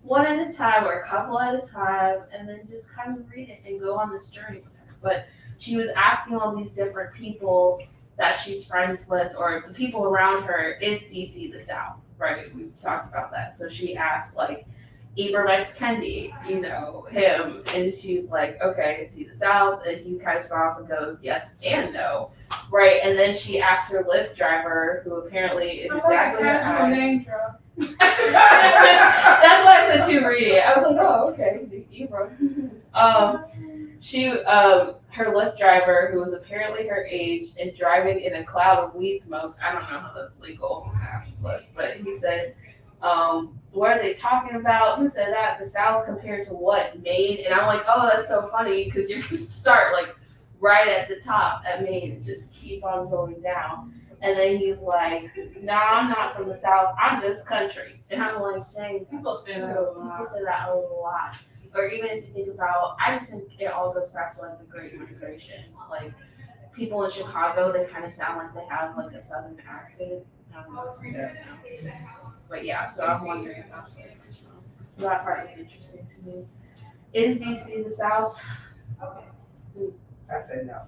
one at a time or a couple at a time and then just kind of read it and go on this journey with her. But she was asking all these different people that she's friends with or the people around her, is DC the South? right? We talked about that. So she asked like Ibrahim's Kendi, you know, him, and she's like, okay, is he the South? And he kind of smiles and goes, yes and no, right? And then she asked her Lyft driver, who apparently is exactly her casual age. name drop. That's why I said to read it. I was like, oh, okay, Ibra. Her Lyft driver, who was apparently her age and driving in a cloud of weed smoke. I don't know how that's legal, but he said, what are they talking about? Who said that? The South compared to what? Maine? And I'm like, oh, that's so funny because you're going to start like right at the top at Maine and just keep on going down. And then he's like, nah, I'm not from the South. I'm just country. And I'm like, dang, People say that a lot. People say that a lot. Or even if you think about, I just think it all goes back to like the Great Migration. Like people in Chicago, they kind of sound like they have like a Southern accent. I don't know if you guys know. But yeah, so I'm wondering if that's what it is. That part is interesting to me. Is DC the South? I said no.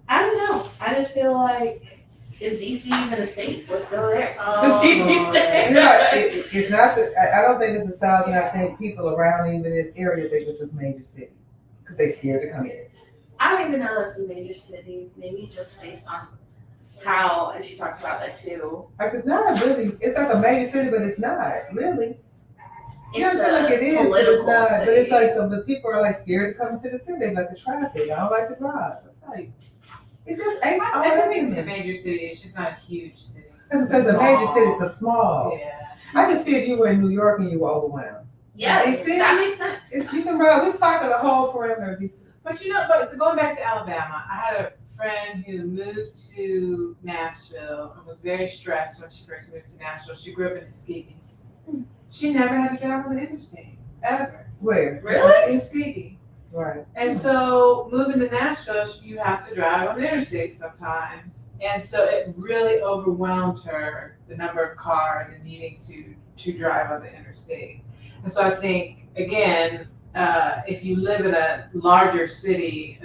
I don't know. I just feel like, is DC even a state? Let's go there. Oh, DC state. It's not that, I don't think it's the South, and I think people around even this area think it's a major city because they're scared to come in. I don't even know that's a major city. Maybe just based on how, and she talked about that too. Like it's not really, it's like a major city, but it's not really. You It's understand, like it is, but it's political not. city. But it's like so. But people are like scared to come into the city, like the traffic. I don't like to drive. Like it just ain't. all that to Everything's a me. major city. It's just not a huge city. Because it says a major city, it's a small. Yeah. I can see if you were in New York and you were overwhelmed. Yes, They see- that makes sense. It's, you can ride. We cycle the whole perimeter of DC. But you know, but going back to Alabama, I had a friend who moved to Nashville and was very stressed when she first moved to Nashville. She grew up in Tuskegee. She never had to drive on the interstate, ever. Where? Really? In Tuskegee. Right. And so moving to Nashville, you have to drive on the interstate sometimes. And so it really overwhelmed her, the number of cars and needing to drive on the interstate. And so I think, again, if you live in a larger city,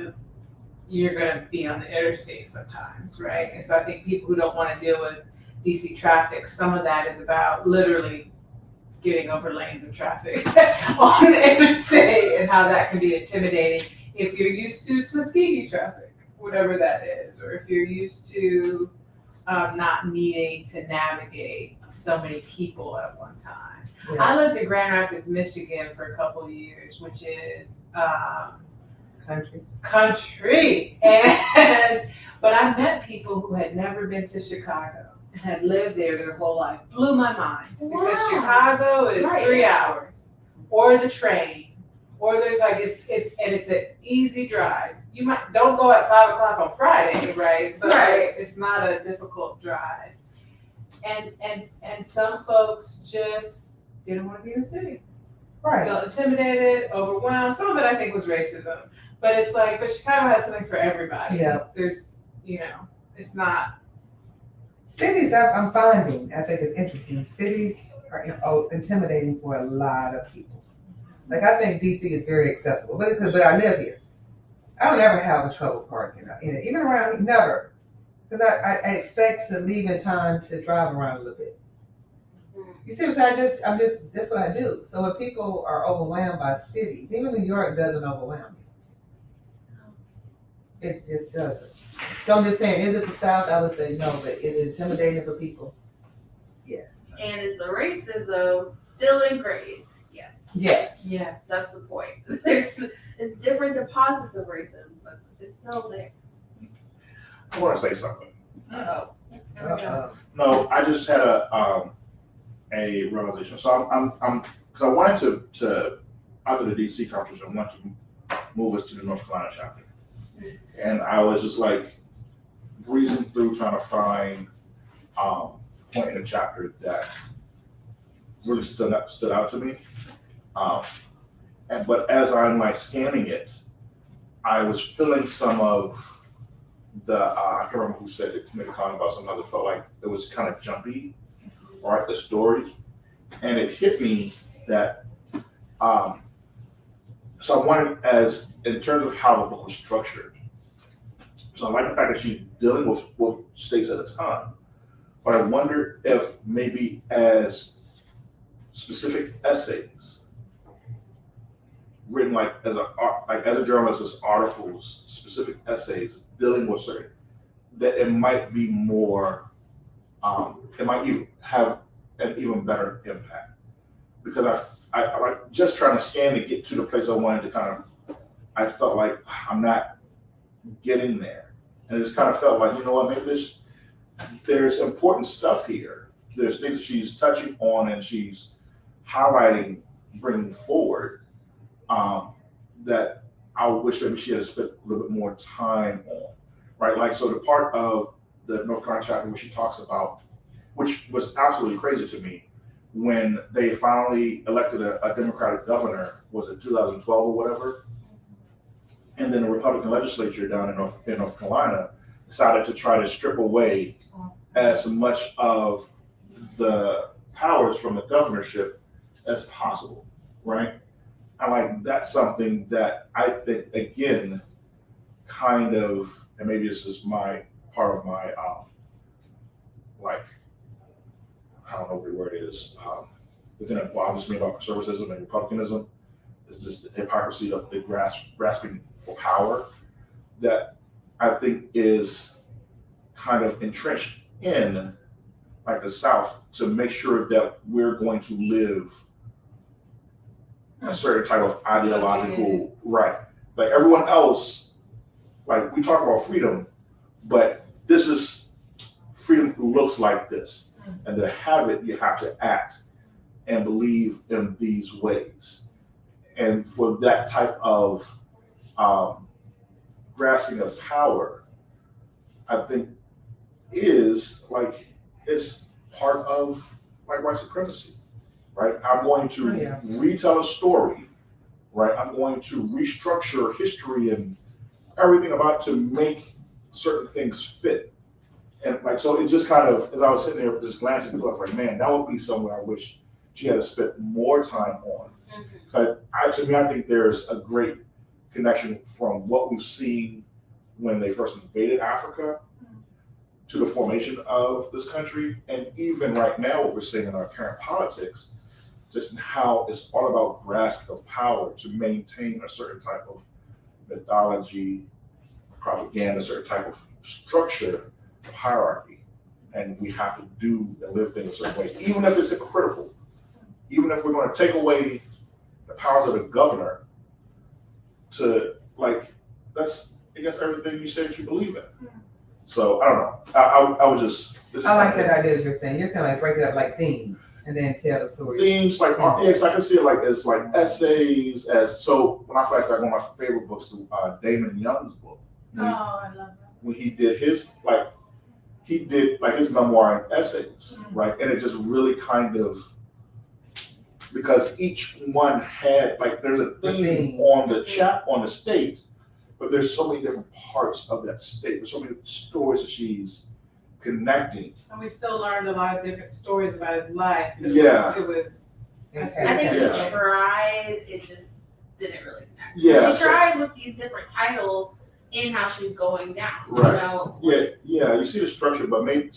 you're going to be on the interstate sometimes, right? And so I think people who don't want to deal with DC traffic, some of that is about literally getting over lanes of traffic on the interstate and how that can be intimidating if you're used to Tuskegee traffic, whatever that is, or if you're used to not needing to navigate so many people at one time. Yeah. I lived in Grand Rapids, Michigan for a couple of years, which is country. But I met people who had never been to Chicago and had lived there their whole life. Blew my mind because Wow. Chicago is Right. 3 hours, or the train, or there's like it's an easy drive. You don't go at 5 o'clock on Friday, right? But Right. it's not a difficult drive. And some folks just didn't want to be in the city. Right. Felt intimidated, overwhelmed. Some of it I think was racism. But it's like, but Chicago has something for everybody. Yeah. There's, it's not. Cities, I'm finding, I think it's interesting. Cities are intimidating for a lot of people. Like I think DC is very accessible, but I live here. I don't ever have a trouble parking in it, even around never, because I expect to leave in time to drive around a little bit. You see what I'm saying? That's what I do. So when people are overwhelmed by cities, even New York doesn't overwhelm me. It just doesn't. So I'm just saying, is it the South? I would say no, but is it intimidating for people? Yes. And is the racism still engraved? Yes. Yes. Yeah. That's the point. It's different deposits of racism, but it's still there. I want to say something. Uh-oh. No, I just had a realization. So I'm because I wanted to after the DC conference, I wanted to move us to the North Carolina chapter, and I was just like breezing through trying to find point in the chapter that really stood out to me. But as I'm like scanning it, I was feeling some of the I can't remember who said it, made a comment about something that felt like it was kind of jumpy, right? The story, and it hit me that so I wanted, as in terms of how the book was structured. So I like the fact that she's dealing with states at a time, but I wonder if maybe as specific essays written like as a journalist, as articles, specific essays dealing with certain, that it might be more, it might even have an even better impact. Because I like just trying to scan to get to the place I wanted to kind of, I felt like I'm not getting there. And it just kind of felt like, you know what, maybe there's important stuff here. There's things that she's touching on and she's highlighting, bringing forward, that I wish maybe she had spent a little bit more time on, right? Like, so the part of the North Carolina chapter where she talks about, which was absolutely crazy to me, when they finally elected a Democratic governor, was it 2012 or whatever? And then the Republican legislature down in North Carolina decided to try to strip away as much of the powers from the governorship as possible, right? I like that's something that I think, again, kind of, and maybe it's just my part of my, like, I don't know what the word is, the thing that bothers me about conservatism and republicanism is just the hypocrisy of the grasping for power that I think is kind of entrenched in like the South to make sure that we're going to live a certain type of ideological right. Like everyone else, like we talk about freedom, but this is freedom looks like this. And to have it, you have to act and believe in these ways. And for that type of grasping of power, I think is like, it's part of like white supremacy, right? I'm going to retell a story, right? I'm going to restructure history and everything about to make certain things fit. And like, so it just kind of, as I was sitting there just glancing through, I was like, man, that would be somewhere I wish she had spent more time on. So to me, I think there's a great connection from what we've seen when they first invaded Africa to the formation of this country. And even right now, what we're seeing in our current politics, just how it's all about grasp of power to maintain a certain type of mythology, propaganda, a certain type of structure of hierarchy. And we have to do and live things a certain way, even if it's hypocritical, even if we're going to take away the powers of the governor to like, that's against everything you said you believe in. So I don't know. I would just. I like that idea you're saying. You're saying like break it up like themes and then tell the story. Themes like yes, I can see it like as like essays. As so when I flash back, one of my favorite books to Damon Young's book. Oh, I love that. When he did his his memoir and essays, right? And it just really kind of, because each one had like there's a theme on the state, but there's so many different parts of that state. There's so many stories that she's connecting. And we still learned a lot of different stories about his life. Yeah. It was I think she tried, it just didn't really connect. Yeah. She tried with these different titles in how she's going down. Right. You know? Yeah. You see the structure, but maybe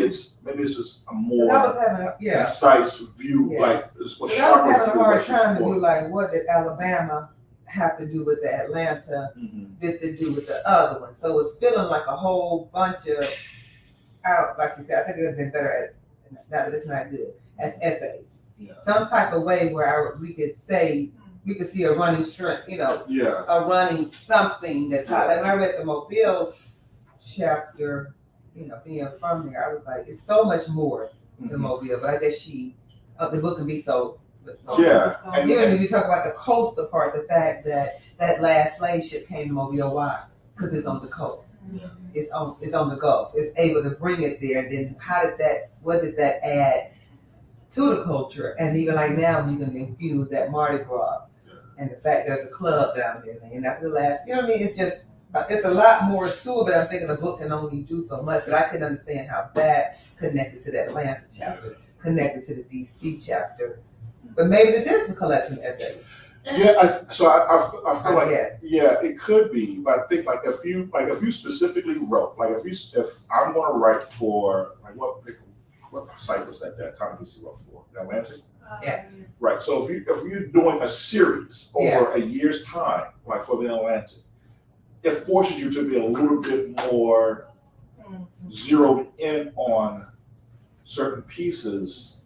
it's just a more I was having concise view. Yes. Like this was I was having a hard time to do like what did Alabama have to do with the Atlanta, did to do with the other one. So it's feeling like a whole bunch of like you said, I think it would have been better as, not that it's not good, as essays. Yeah. Some type of way where we could say, we could see a running strength, a running something that, like when I read the Mobile chapter, being from there, I was like, it's so much more to Mobile, but I guess the book can be so. And even if you talk about the coastal part, the fact that that last slave ship came to Mobile, why? Because it's on the coast. It's on the Gulf. It's able to bring it there. And then what did that add to the culture? And even like now, you can infuse that Mardi Gras and the fact there's a club down there named after the last. You know what I mean? It's just it's a lot more to it. But I'm thinking the book can only do so much. But I can understand how that connected to the Atlanta chapter, connected to the DC chapter. But maybe this is a collection of essays. Yeah, I feel like yes. Yeah, it could be, but I think if you specifically wrote, if I'm going to write for like what what site was that Tommy DC wrote for? The Atlantic? Yes. Right, so if you're doing a series over a year's time, like for the Atlantic, it forces you to be a little bit more zeroed in on certain pieces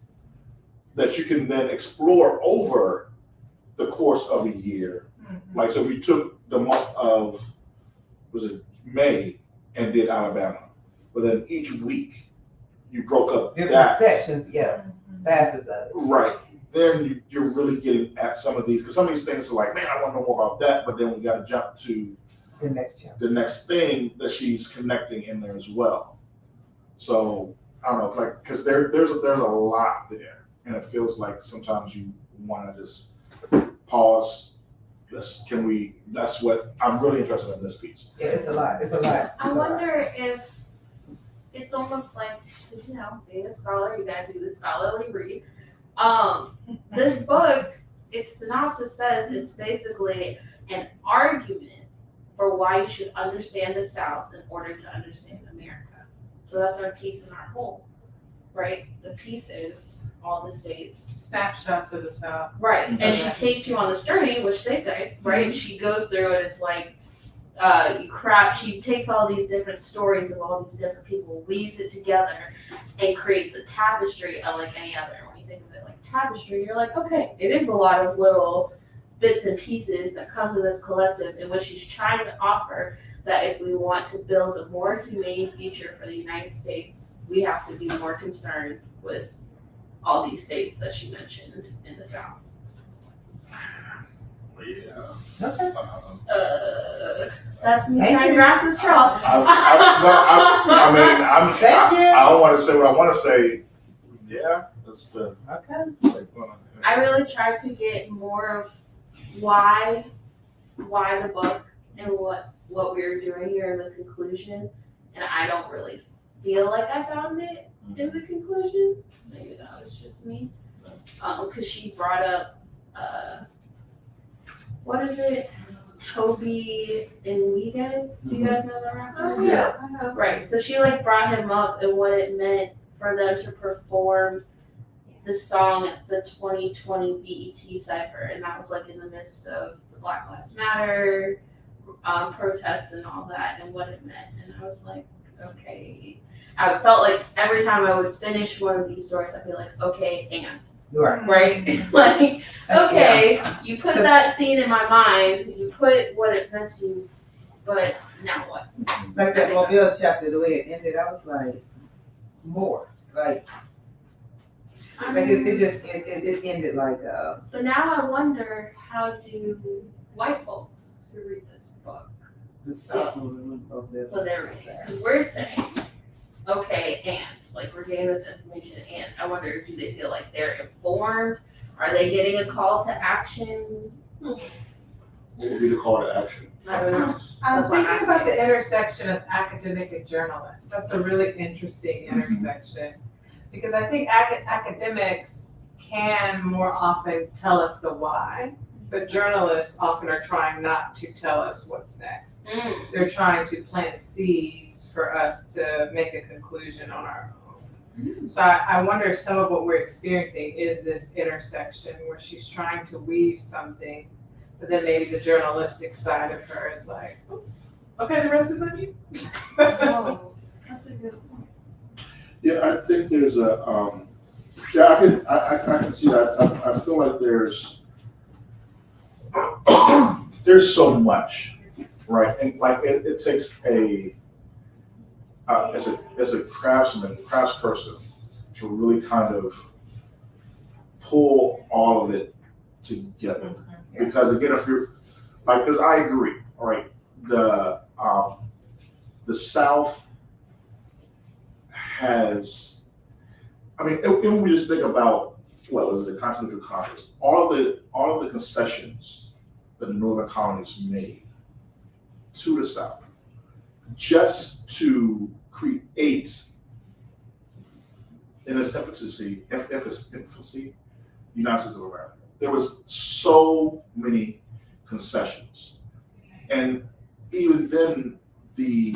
that you can then explore over the course of a year. Like, so if you took the month of, was it May, and did Alabama, but then each week you broke up Different that. sections, facets of it. Right. Then you're really getting at some of these, because some of these things are like, man, I want to know more about that, but then we got to jump to The next chapter. the next thing that she's connecting in there as well. So I don't know, like, because there's a lot there, and it feels like sometimes you want to just pause. That's what I'm really interested in this piece. Yeah, it's a lot. It's a lot. I wonder if it's almost like, you know, being a scholar, you gotta do the scholarly read. This book, its synopsis says it's basically an argument for why you should understand the South in order to understand America. So that's our piece and our whole, right? The piece is all the states. Snapshots of the South. Right, and she takes you on this journey, which they say, right? She goes through it, it's like, she takes all these different stories of all these different people, weaves it together, and creates a tapestry unlike any other. When you think of it like tapestry, you're like, okay, it is a lot of little bits and pieces that come to this collective in which she's trying to offer that if we want to build a more humane future for the United States, we have to be more concerned with all these states that she mentioned in the South. Yeah. Okay. That's me Thank trying to you. grasp the straws. Thank you. I don't want to say what I want to say. Yeah, that's the. Okay. I really tried to get more of why the book and what we were doing here in the conclusion, and I don't really feel like I found it in the conclusion. Maybe that was just me. Because she brought up, what is it? Toby and Weekend. Do you guys know that rapper? Oh, yeah. I know. Right. So she like brought him up and what it meant for them to perform the song at the 2020 BET Cypher, and that was like in the midst of the Black Lives Matter protests and all that, and what it meant. And I was like, okay. I felt like every time I would finish one of these stories, I'd be like, okay, and right, like, okay, you put that scene in my mind, you put what it meant to you, but now what? Like that Mobile chapter, the way it ended, I was like, more. Like it ended like But now I wonder, how do white folks who read this book, the Southern of the. well, they're reading it? Because we're saying, okay, and like we're getting this information, and I wonder, do they feel like they're informed? Are they getting a call to action? What would be the call to action? I don't know. I'm That's why thinking I'm about the intersection of academic and journalists. That's a really interesting intersection. Because I think academics can more often tell us the why, but journalists often are trying not to tell us what's next. They're trying to plant seeds for us to make a conclusion on our own. So I wonder if some of what we're experiencing is this intersection where she's trying to weave something, but then maybe the journalistic side of her is like, okay, the rest is on you. Oh, that's a good point. Yeah, I think there's a, I can see that. I feel like there's so much, right? And like it takes as a craftsperson to really kind of pull all of it together. Because again, if you're like, because I agree, all right, the South has, I mean, if we just think about what was it, the Continental Congress, all of the concessions that the Northern colonies made to the South, just to create in its infancy, United States of America. There was so many concessions, and even then, the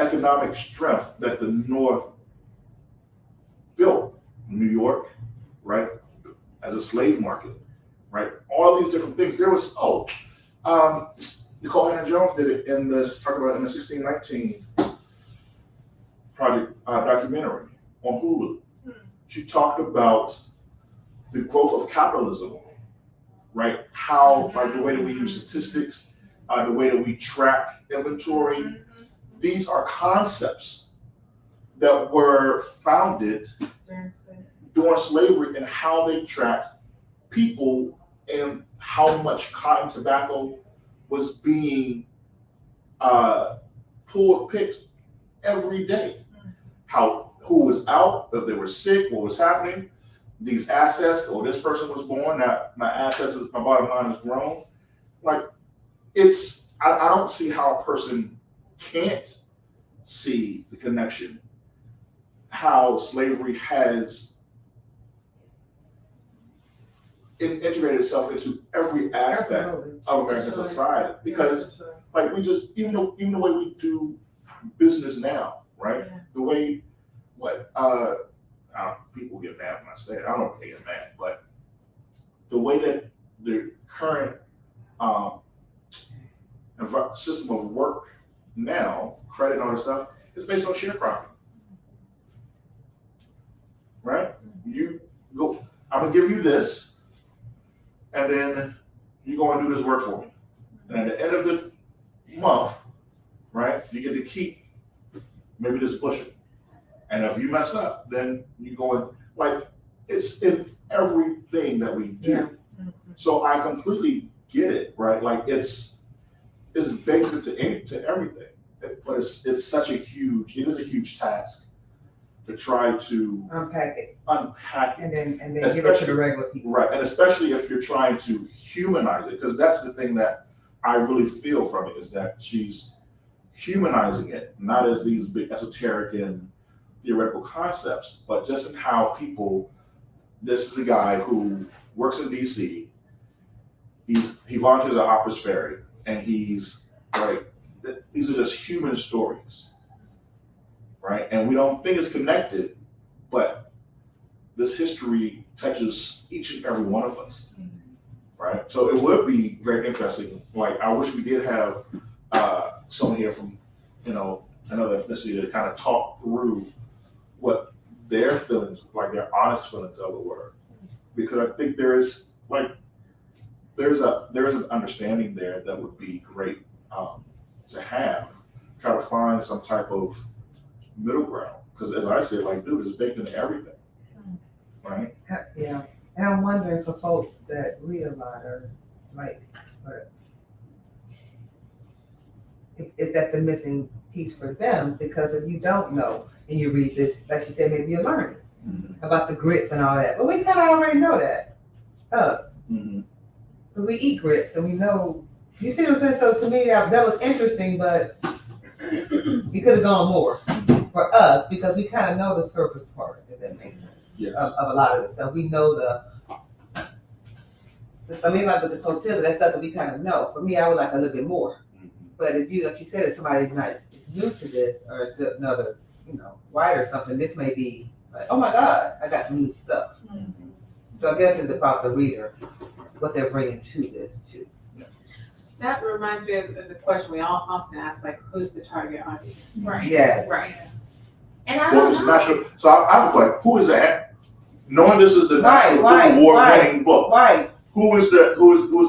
economic strength that the North built. New York, right, as a slave market, right? All these different things. There was Nicole Hannah Jones did it in this, talked about in the 1619 project documentary on Hulu. She talked about the growth of capitalism, right? How, like, the way that we use statistics, the way that we track inventory. These are concepts that were founded during slavery, and how they tracked people and how much cotton tobacco was being picked every day. Who was out, if they were sick, what was happening, these assets, or this person was born, that my assets, my bottom line has grown. Like, I don't see how a person can't see the connection, how slavery has integrated itself into every aspect of American society. Because, like, we just, even the way we do business now, right? The way, people get mad when I say it. I don't know if they get mad, but the way that the current system of work now, credit and all this stuff, is based on sharecropping, right? You go, I'm gonna give you this, and then you go and do this work for me. And at the end of the month, right, you get to keep maybe this bushel. And if you mess up, then you go and, like, it's in everything that we do. Yeah. So I completely get it, right? Like, it's baked into everything. But it is a huge task to try to unpack it, and then give it to the regular people, right? And especially if you're trying to humanize it, because that's the thing that I really feel from it, is that she's humanizing it, not as these big esoteric and theoretical concepts, but just in how people. This is a guy who works in DC. He volunteers at Harper's Ferry, and he's right. These are just human stories, right? And we don't think it's connected, but this history touches each and every one of us, right? So it would be very interesting. Like, I wish we did have someone here from, another ethnicity to kind of talk through what their feelings, like their honest feelings of it were, because I think there's an understanding there that would be great to have. Try to find some type of middle ground, because as I said, like, dude, it's baked into everything, right? Yeah, and I'm wondering for folks that read a lot, or is that the missing piece for them? Because if you don't know and you read this, like you said, maybe you're learning about the grits and all that. But we kind of already know that, us, because we eat grits and we know. You see what I'm saying? So to me, that was interesting, but you could have gone more for us, because we kind of know the surface part, if that makes sense. Yes. Of a lot of this stuff. We know like with the tortilla, that's stuff that we kind of know. For me, I would like a little bit more. But if you, like you said, if somebody's is new to this, or another, white or something, this may be like, oh my God, I got some new stuff. So I guess it's about the reader, what they're bringing to this too. That reminds me of the question we all often ask, like, who's the target audience? Right. Yes. Right. And I don't know. So I have a question. Who is that? Knowing this is the National Book Award-winning book, who's the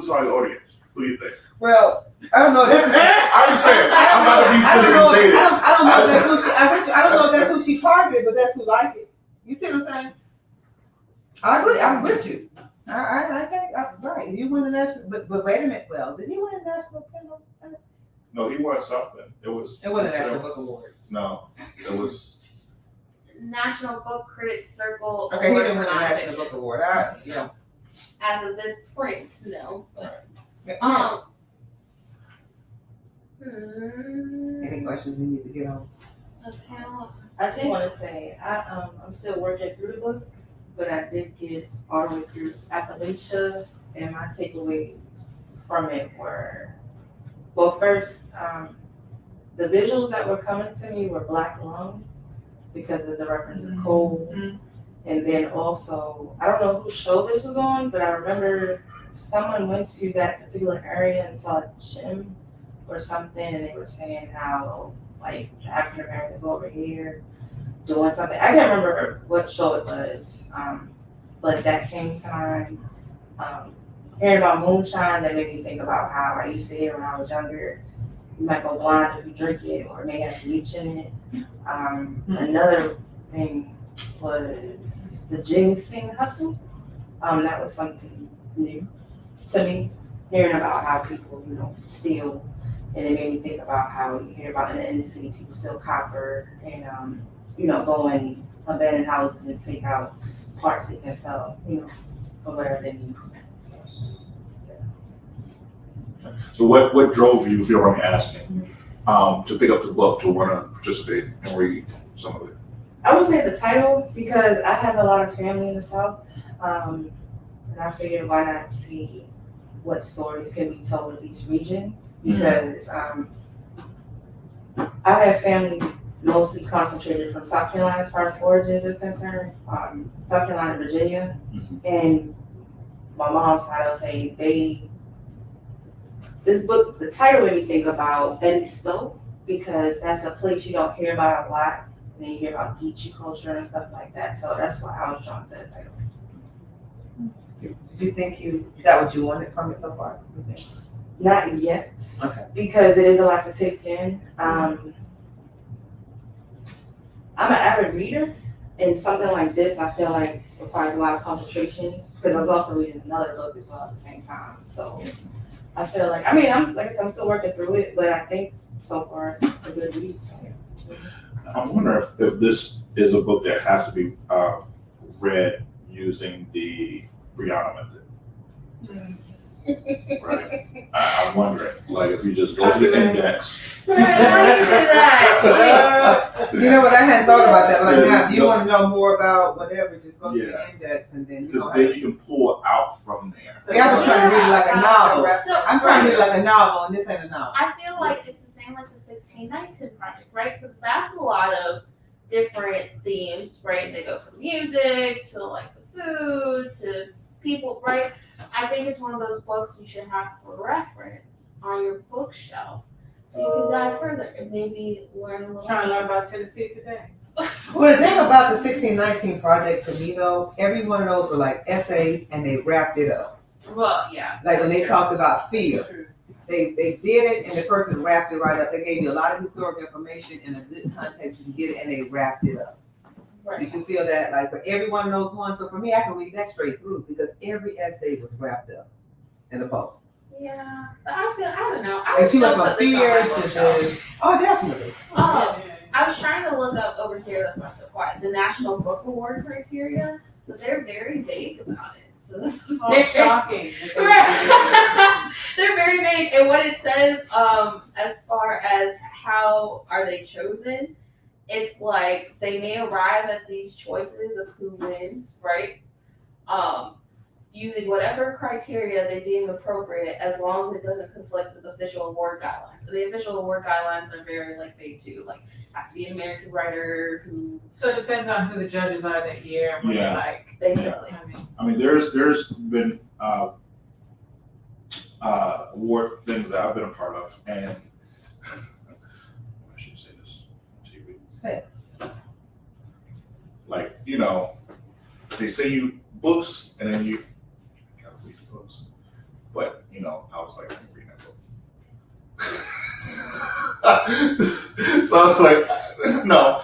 target audience? Who do you think? Well, I don't know. I'm just saying. I'm not gonna be silly and dated. I don't know if that's who she. I don't know if that's who she targeted, but that's who liked it. You see what I'm saying? I agree. I'm with you. I think right. You win the national, but wait a minute. Well, did he win the national? No, he won something. It wasn't a National Book Award. No, it was National Book Critics Circle. Okay, he didn't win the National Book Award. As of this point, no. But any questions we need to get on? I just want to say I'm still working through the book, but I did get all the way through Appalachia, and my takeaways from it were, well, first, the visuals that were coming to me were black lung because of the reference of coal. Mhm. And then also, I don't know whose show this was on, but I remember someone went to that particular area and saw a gym or something, and they were saying how like African Americans over here doing something. I can't remember what show it was, but that came to mind. Hearing about moonshine, that made me think about how I used to hear when I was younger. You might go blind if you drink it, or it may have bleach in it. Another thing was the ginseng hustle. That was something new to me. Hearing about how people, steal, and it made me think about how you hear about in the inner city people steal copper and go in abandoned houses and take out parts they can sell, for whatever they need. So what drove you, if you don't mind me asking, to pick up the book, to want to participate and read some of it? I would say the title, because I have a lot of family in the South, and I figured why not see what stories can be told in these regions, because I have family mostly concentrated from South Carolina as far as origins are concerned, South Carolina, Virginia, and my mom's side, I'll say this book, the title made me think about Betty Stowe, because that's a place you don't hear about a lot, and then you hear about Geechee culture and stuff like that, so that's why I was drawn to the title. Did you think you got what you wanted from it so far? Not yet, Okay. because it is a lot to take in. I'm an avid reader, and something like this I feel like requires a lot of concentration, because I was also reading another book as well at the same time, so I feel like, I'm still working through it, but I think so far it's a good read. I'm wondering if this is a book that has to be read using the Brianna method. Right? I'm wondering, like, if you just go to the index. Why do you say that? You know what, I hadn't thought about that. Like, now, if you want to know more about whatever, just go to the index and then you Because then you can pull out from there. See, I was trying to read it like a novel. So, I'm trying to read it like a novel, and this ain't a novel. I feel like it's the same like the 1619 project, right? Because that's a lot of different themes, right? They go from music to like the food to people, right? I think it's one of those books you should have for reference on your bookshelf, so you can dive further and maybe learn a little. Trying to learn about Tennessee today. Well, the thing about the 1619 project to me though, every one of those were like essays and they wrapped it up. Well, yeah. Like when they that's talked about fear, True. they did it and the person wrapped it right up. They gave you a lot of historic information in a good context, you can get it, and they wrapped it up. Right. Did you feel that? Like for every one of those ones, so for me, I can read that straight through because every essay was wrapped up in a book. Yeah, but I don't know. I And would she went still from put this on fear my to bookshelf. this. Oh, definitely. Oh, I was trying to look up over here, that's why I'm so quiet, the National Book Award criteria, but they're very vague about it. So that's Oh, shocking. They're very vague, and what it says, as far as how are they chosen, it's like they may arrive at these choices of who wins, right? Using whatever criteria they deem appropriate, as long as it doesn't conflict with official award guidelines. So the official award guidelines are very like vague too, like has to be an American writer who. So it depends on who the judges are that year and what they like. Basically. I mean, There's been award things that I've been a part of, and I shouldn't say this on TV. Say Like, they say you books, and then you gotta read the books. But I was like, I'm reading that book. So I was like, no.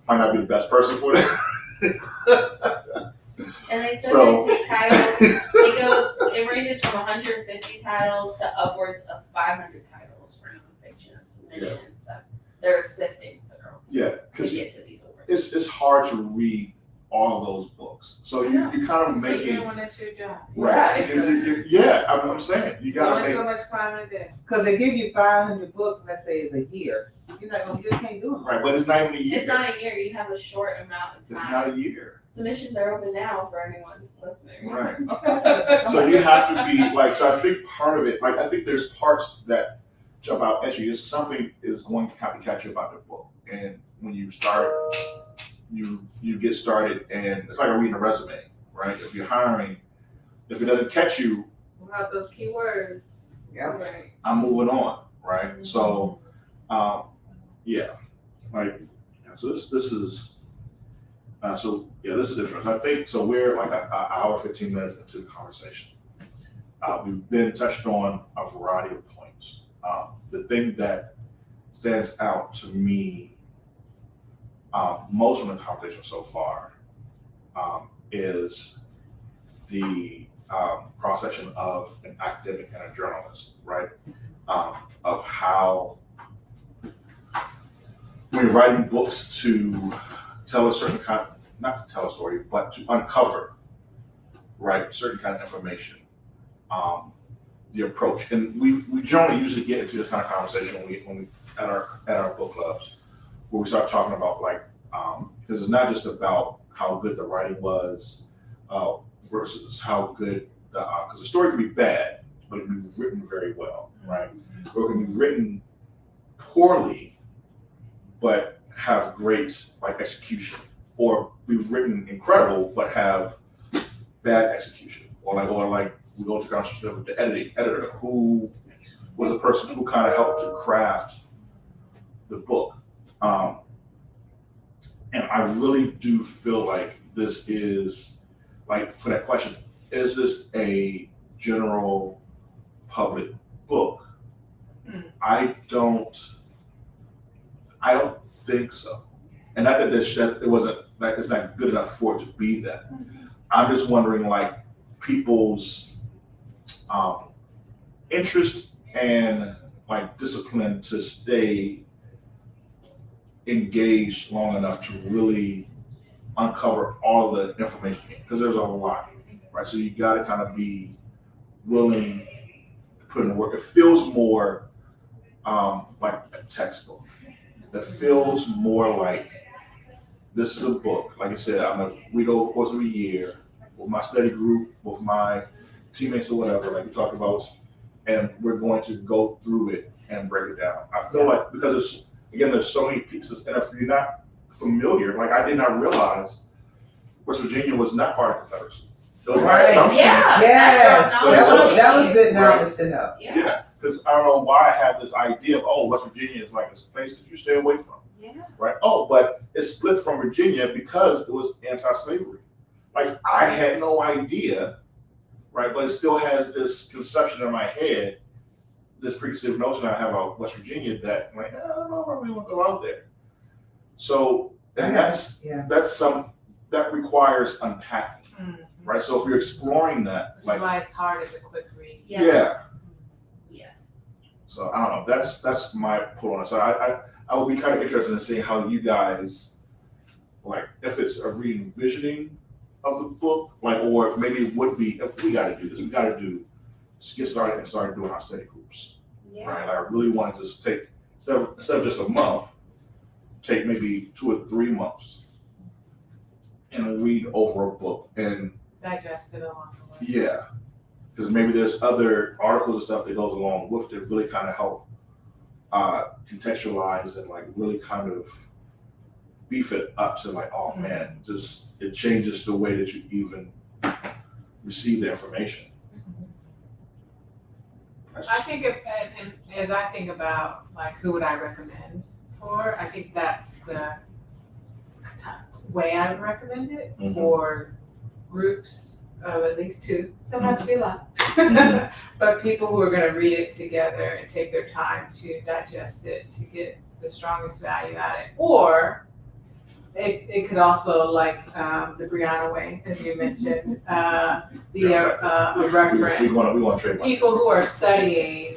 Might not be the best person for that. And they said So- they take titles. It ranges from 150 titles to upwards of 500 titles for nonfiction of submission and stuff. They're sifting through Yeah, to because get to these awards. it's hard to read all of those books. So you kind of make it when that's your job. right. Yeah, I'm saying you gotta Only make so much time in a day. because they give you 500 books, let's say it's a year. You can't do them. right, but it's not even a year. It's not a year. You have a short amount of It's time. not a year. Submissions are open now for anyone listening. Right. So you have to be like. So I think part of it, like I think there's parts that about entry is something is going to have to catch you about the book. And when you start, you get started, and it's like reading a resume, right? If you're hiring, if it doesn't catch you, What about those keywords? Yeah. Right. I'm moving on, right? So, yeah, like, so this is, this is different. I think, so we're like an hour, 15 minutes into the conversation. We've been touched on a variety of points. The thing that stands out to me most from the conversation so far is the cross-section of an academic and a journalist, right? Of how we're writing books to tell a certain kind, not to tell a story, but to uncover, right, certain kind of information. The approach, and we generally usually get into this kind of conversation when we at our book clubs, where we start talking about like, because it's not just about how good the writing was versus how good because the story can be bad, but it can be written very well, right? Or it can be written poorly, but have great like execution, or be written incredible but have bad execution, or like we go to conversation with the editor, who was a person who kind of helped to craft the book. And I really do feel like this is, like, for that question, is this a general public book? I don't think so. And not that it wasn't, like, it's not good enough for it to be that. I'm just wondering, like, people's interest and like discipline to stay engaged long enough to really uncover all the information, because there's a lot, right? So you got to kind of be willing to put in the work. It feels more like a textbook. It feels more like this is a book. Like I said, I'm gonna read over the course of a year with my study group, with my teammates or whatever, like we talked about, and we're going to go through it and break it down. I feel like, because there's so many pieces, and if you're not familiar, like I did not realize West Virginia was not part of the Confederacy. It was my Right. assumption. Yeah. Yes, That's that was good knowledge to know. Yeah, because I don't know why I had this idea of, oh, West Virginia is like this place that you stay away from. Yeah. Right? Oh, but it's split from Virginia because it was anti-slavery. Like, I had no idea, right? But it still has this conception in my head, this preconceived notion I have about West Virginia that, like, I don't know if I really want to go out there. So, and that requires unpacking, right? So if you're exploring that, Which like, is why it's hard as a quick read. Yes. Yeah. Yes. So I don't know. That's my pull on it. So I would be kind of interested in seeing how you guys, like, if it's a re-envisioning of the book, like, or maybe it would be, if we got to do this, we got to get started and start doing our study groups, right? Like, I really want to just take, instead of just a month, take maybe 2 or 3 months and read over a book and Digest it along the way. yeah, because maybe there's other articles and stuff that goes along with it, really kind of help contextualize and like really kind of beef it up to like, oh man, just it changes the way that you even receive the information. I think and as I think about like who would I recommend for, I think that's the way I would recommend it for groups of at least 2. Don't have to be a lot, but people who are going to read it together and take their time to digest it to get the strongest value out of it. Or it could also, like the Brianna way, as you mentioned, be a reference. We want to trademark. People who are studying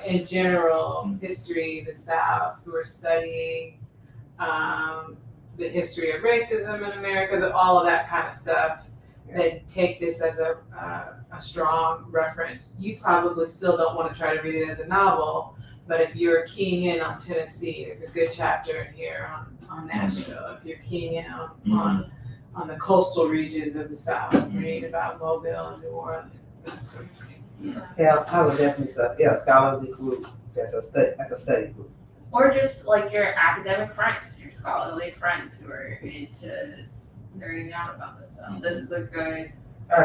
in general history, the South, who are studying the history of racism in America, all of that kind of stuff, that take this as a strong reference. You probably still don't want to try to read it as a novel, but if you're keying in on Tennessee, there's a good chapter in here on Nashville. If you're keying in on the coastal regions of the South, read about Mobile and New Orleans, that sort of thing. Yeah, I would definitely say, scholarly group, as a study group. Or just like your academic friends, your scholarly friends who are into learning out about this stuff. This is a good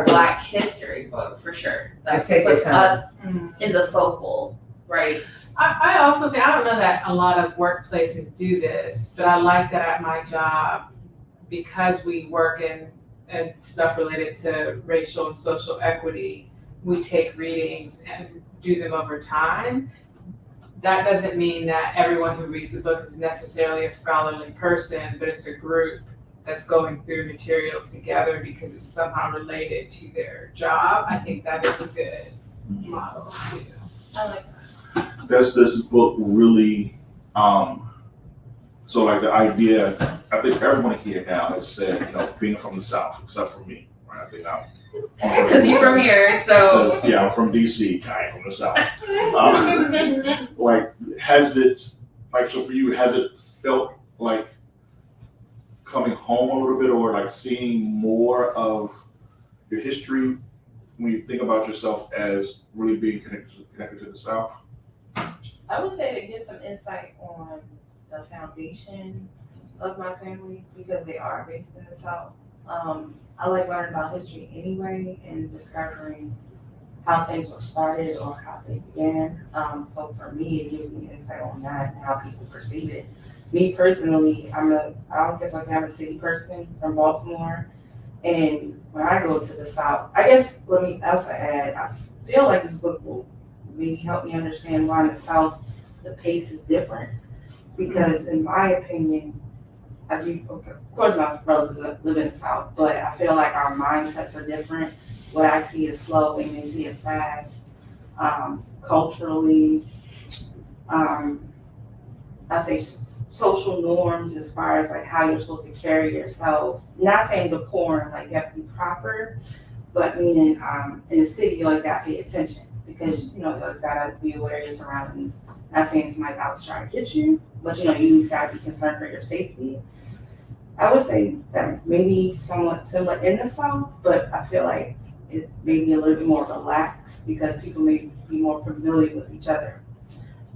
Black history book for sure. That take your puts time. us in the focal, right? I also think, I don't know that a lot of workplaces do this, but I like that at my job, because we work in stuff related to racial and social equity, we take readings and do them over time. That doesn't mean that everyone who reads the book is necessarily a scholarly person, but it's a group that's going through material together because it's somehow related to their job. I think that is a good model too. I like that. This book really, so like the idea, I think everyone here now has said, being from the South, except for me, right? I think Because you're from here, so. Yeah, I'm from DC, I am from the South. Like, so for you, has it felt like coming home a little bit, or like seeing more of your history when you think about yourself as really being connected to the South? I would say it gives some insight on the foundation of my family because they are based in the South. I like learning about history anyway and discovering how things were started or how they began. So for me, it gives me insight on that and how people perceive it. Me personally, I'm a city person from Baltimore. And when I go to the South, I guess let me also add, I feel like this book will maybe help me understand why in the South the pace is different. Because in my opinion, of course my relatives live in the South, but I feel like our mindsets are different. What I see is slow and they see as fast. Culturally, I say social norms as far as like how you're supposed to carry yourself. Not saying decorum, like you have to be proper, but meaning in the city you always gotta pay attention because you always gotta be aware of your surroundings. Not saying somebody's out to try to get you, but you always gotta be concerned for your safety. I would say that maybe somewhat similar in the South, but I feel like it may be a little bit more relaxed because people may be more familiar with each other.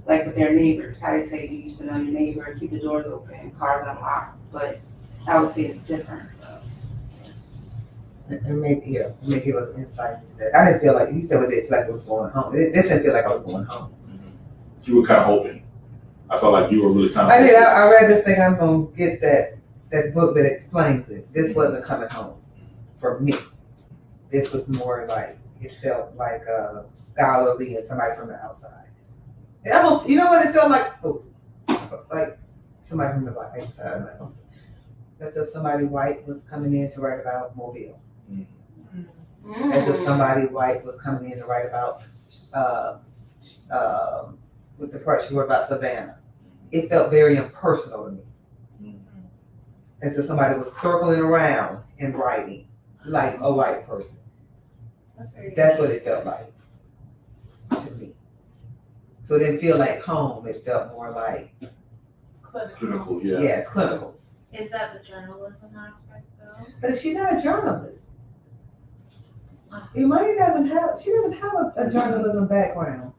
Like with their neighbors, how they say you used to know your neighbor, keep the doors open, cars unlocked, but I would say it's different. So. And maybe give us insight into that. I didn't feel like, you said what they felt like was going home. This didn't feel like I was going home. You were kind of hoping. I felt like you were really kind of I did. I read this thing, I'm going to get that book that explains it. This wasn't coming home for me. This was more like, it felt like scholarly and somebody from the outside. It almost, you know what it felt like? Oh, like somebody from the white side. As if somebody white was coming in to write about Mobile. As if somebody white was coming in to write about with the part she wrote about Savannah. It felt very impersonal to me. As if somebody was circling around and writing like a white person. That's what it felt like to me. So it didn't feel like home. It felt more like clinical. Yeah. Yes, clinical. Is that the journalism aspect though? But she's not a journalist. Imani doesn't have a journalism background.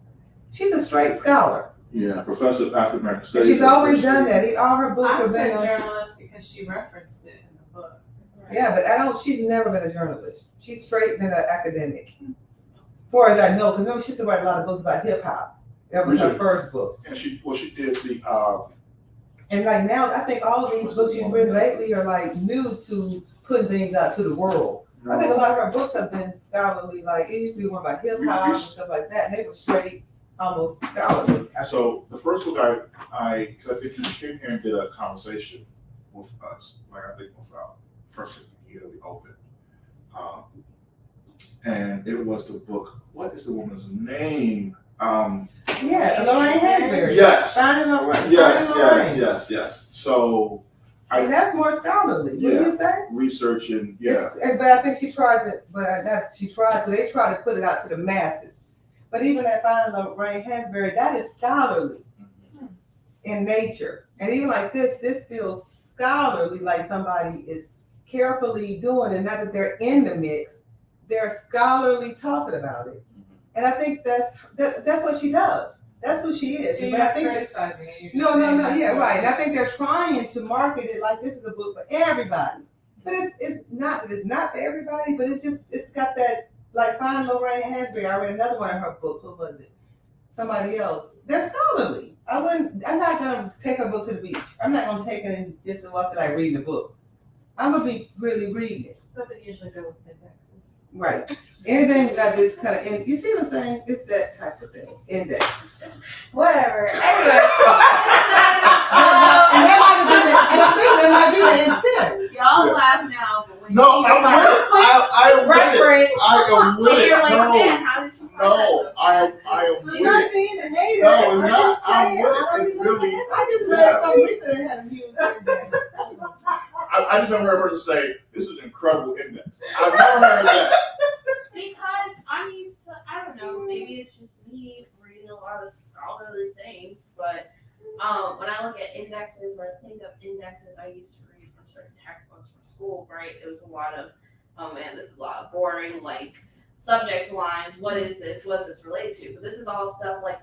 She's a straight scholar. Yeah, professor of African American Studies. She's always done that. All her books I have said been on. journalist because she referenced it in the book. Yeah, but she's never been a journalist. She's straight been an academic. Far as I know, because remember she used to write a lot of books about hip hop. That was her first book. And she did the and like now I think all of these books she's written lately are like new to putting things out to the world. I think a lot of her books have been scholarly, like it used to be more about hip hop and stuff like that, and they were straight, almost scholarly. So the first book because I think you came here and did a conversation with us, like I think with our first year that we opened. And it was the book, what is the woman's name? Yeah, Lorraine Hansberry. Yes. Finding Lorraine. Yes. So and that's more scholarly, what do you say? Research and But I think she tried to, they try to put it out to the masses. But even that Finding Lorraine Hansberry, that is scholarly in nature. And even like this feels scholarly, like somebody is carefully doing it, not that they're in the mix, they're scholarly talking about it. And I think that's what she does. That's who she is. You're But I not think criticizing it. no, yeah, right. And I think they're trying to market it like this is a book for everybody. But it's not that it's not for everybody, but it's got that, like, fine Lorraine Hansberry. I read another one of her books. What was it? Somebody else. They're scholarly. I'm not gonna take her book to the beach. I'm not gonna take it and just so I feel like reading a book. I'm gonna be really reading it. Doesn't usually go with indexes. Right. Anything like this kind of, and you see what I'm saying? It's that type of thing. Index. Whatever. Anyway. And that might have been and I think that might be the intent. Y'all laugh now, but when No, you I'm with it. I am with it. reference, I am with it. you're like, No, man, how did you find no, that so I am fascinating?" with You're not it. being a hater. No, it's I'm not. just I'm saying, with I don't it. It even really. I just read some recently that had a huge index. I just never heard a person say, this is an incredible index. I've never heard that. Because I'm used to, I don't know, maybe it's just me reading a lot of scholarly things, but when I look at indexes or think of indexes I used to read from certain textbooks from school, right, it was a lot of, oh man, this is a lot of boring, like, subject lines, what is this, what's this related to? But this is all stuff like,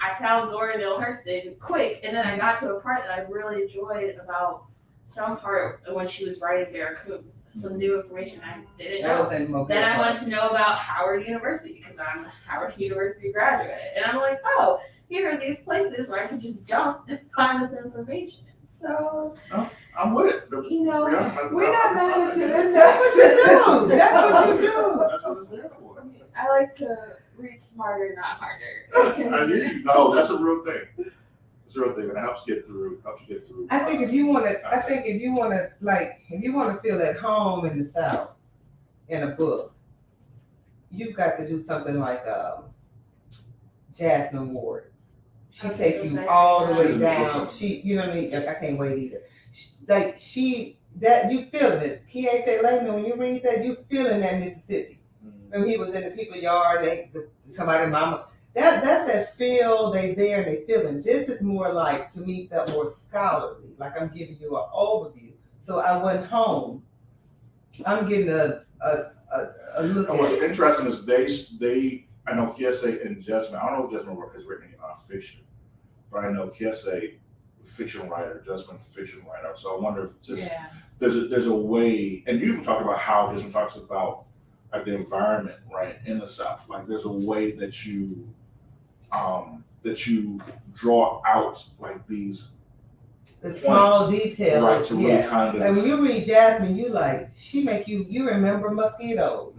I found Zora Neale Hurston quick, and then I got to a part that I really enjoyed about some part when she was writing Barracuda. Some new information I didn't know. Then I went to know about Howard University because I'm a Howard University graduate. And I'm like, oh, here are these places where I can just jump and find this information. So, I'm with it. you know, We're not mad at you. That's what you do. That's what you do. That's what it's there for. I like to read smarter, not harder. I hear you. No, that's a real thing. It's a real thing, and it helps you get through. I think if you want to feel at home in the South in a book, you've got to do something like Jasmine Ward. She take you all the way down. She, you know what I mean? I can't wait either. That you feeling it. Kier said, Layman, when you read that, you feeling that Mississippi. When he was in the people's yard, somebody mama. That's that feel, they there, they feeling. This is more like, to me, felt more scholarly. Like I'm giving you an overview. So I went home. I'm getting a look And at what's it. interesting is they I know Kiese and Jasmine, I don't know if Jasmine Work has written any fiction, but I know Kiese, fiction writer, Jasmine, fiction writer. So I wonder if just there's a way, and you even talk about how Jasmine talks about like the environment, right, in the South. Like there's a way that you draw out like these The small points, details. right, to really kind of. And when you read Jasmine, she make you remember mosquitoes.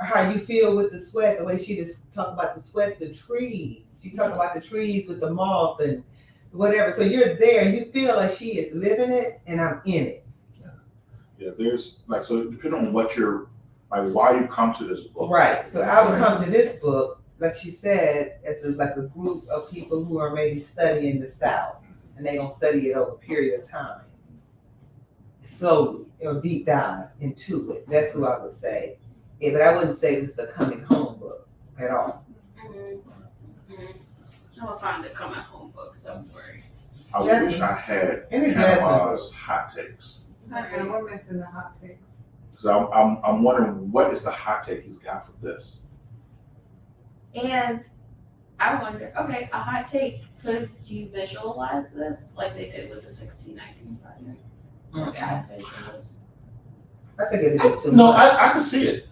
Or how you feel with the sweat, the way she just talk about the sweat, the trees. She talk about the trees with the moth and whatever. So you're there and you feel like she is living it and I'm in it. Yeah, there's like, so depending on what you're, like why you come to this book. Right. So I would come to this book, like she said, as like a group of people who are maybe studying the South. And they're gonna study it over a period of time. Slowly, deep dive into it. That's who I would say. Yeah, but I wouldn't say this is a coming home book at all. I'll find the coming home book, don't worry. I Jasmine. wish I had Any Jasmine Panama's hot takes. And we're missing the hot takes. Because I'm wondering what is the hot take he's got for this. And I wonder, okay, a hot take, could you visualize this like they did with the 1619 project? Or add visuals? I think it'd be too No, much. I can see it.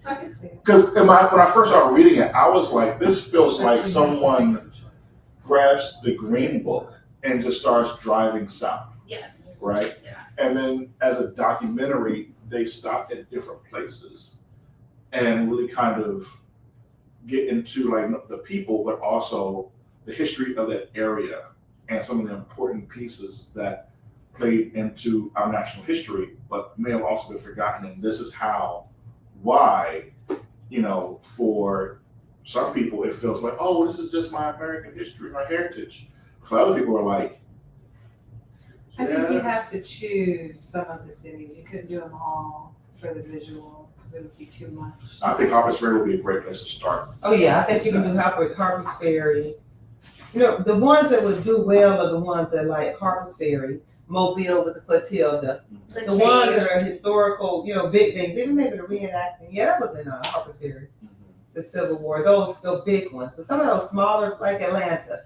I can see it. Because when I first started reading it, I was like, this feels like someone grabs the green book and just starts driving south, Yes. right? Yeah. And then as a documentary, they stop at different places and really kind of get into like the people, but also the history of that area and some of the important pieces that played into our national history, but may have also been forgotten. And this is why, for some people, it feels like, oh, this is just my American history, my heritage. For other people are like, I think you yes. have to choose some of the cities. You couldn't do them all for the visual because it would be too much. I think Harper's Ferry would be a great place to start. Oh yeah, I think you can do Harper's Ferry. The ones that would do well are the ones that like Harper's Ferry, Mobile with the Clotilda. The ones that are historical, big things, even maybe the reenactment. Yeah, that was in Harper's Ferry. the Civil War, those big ones. But some of those smaller, like Atlanta,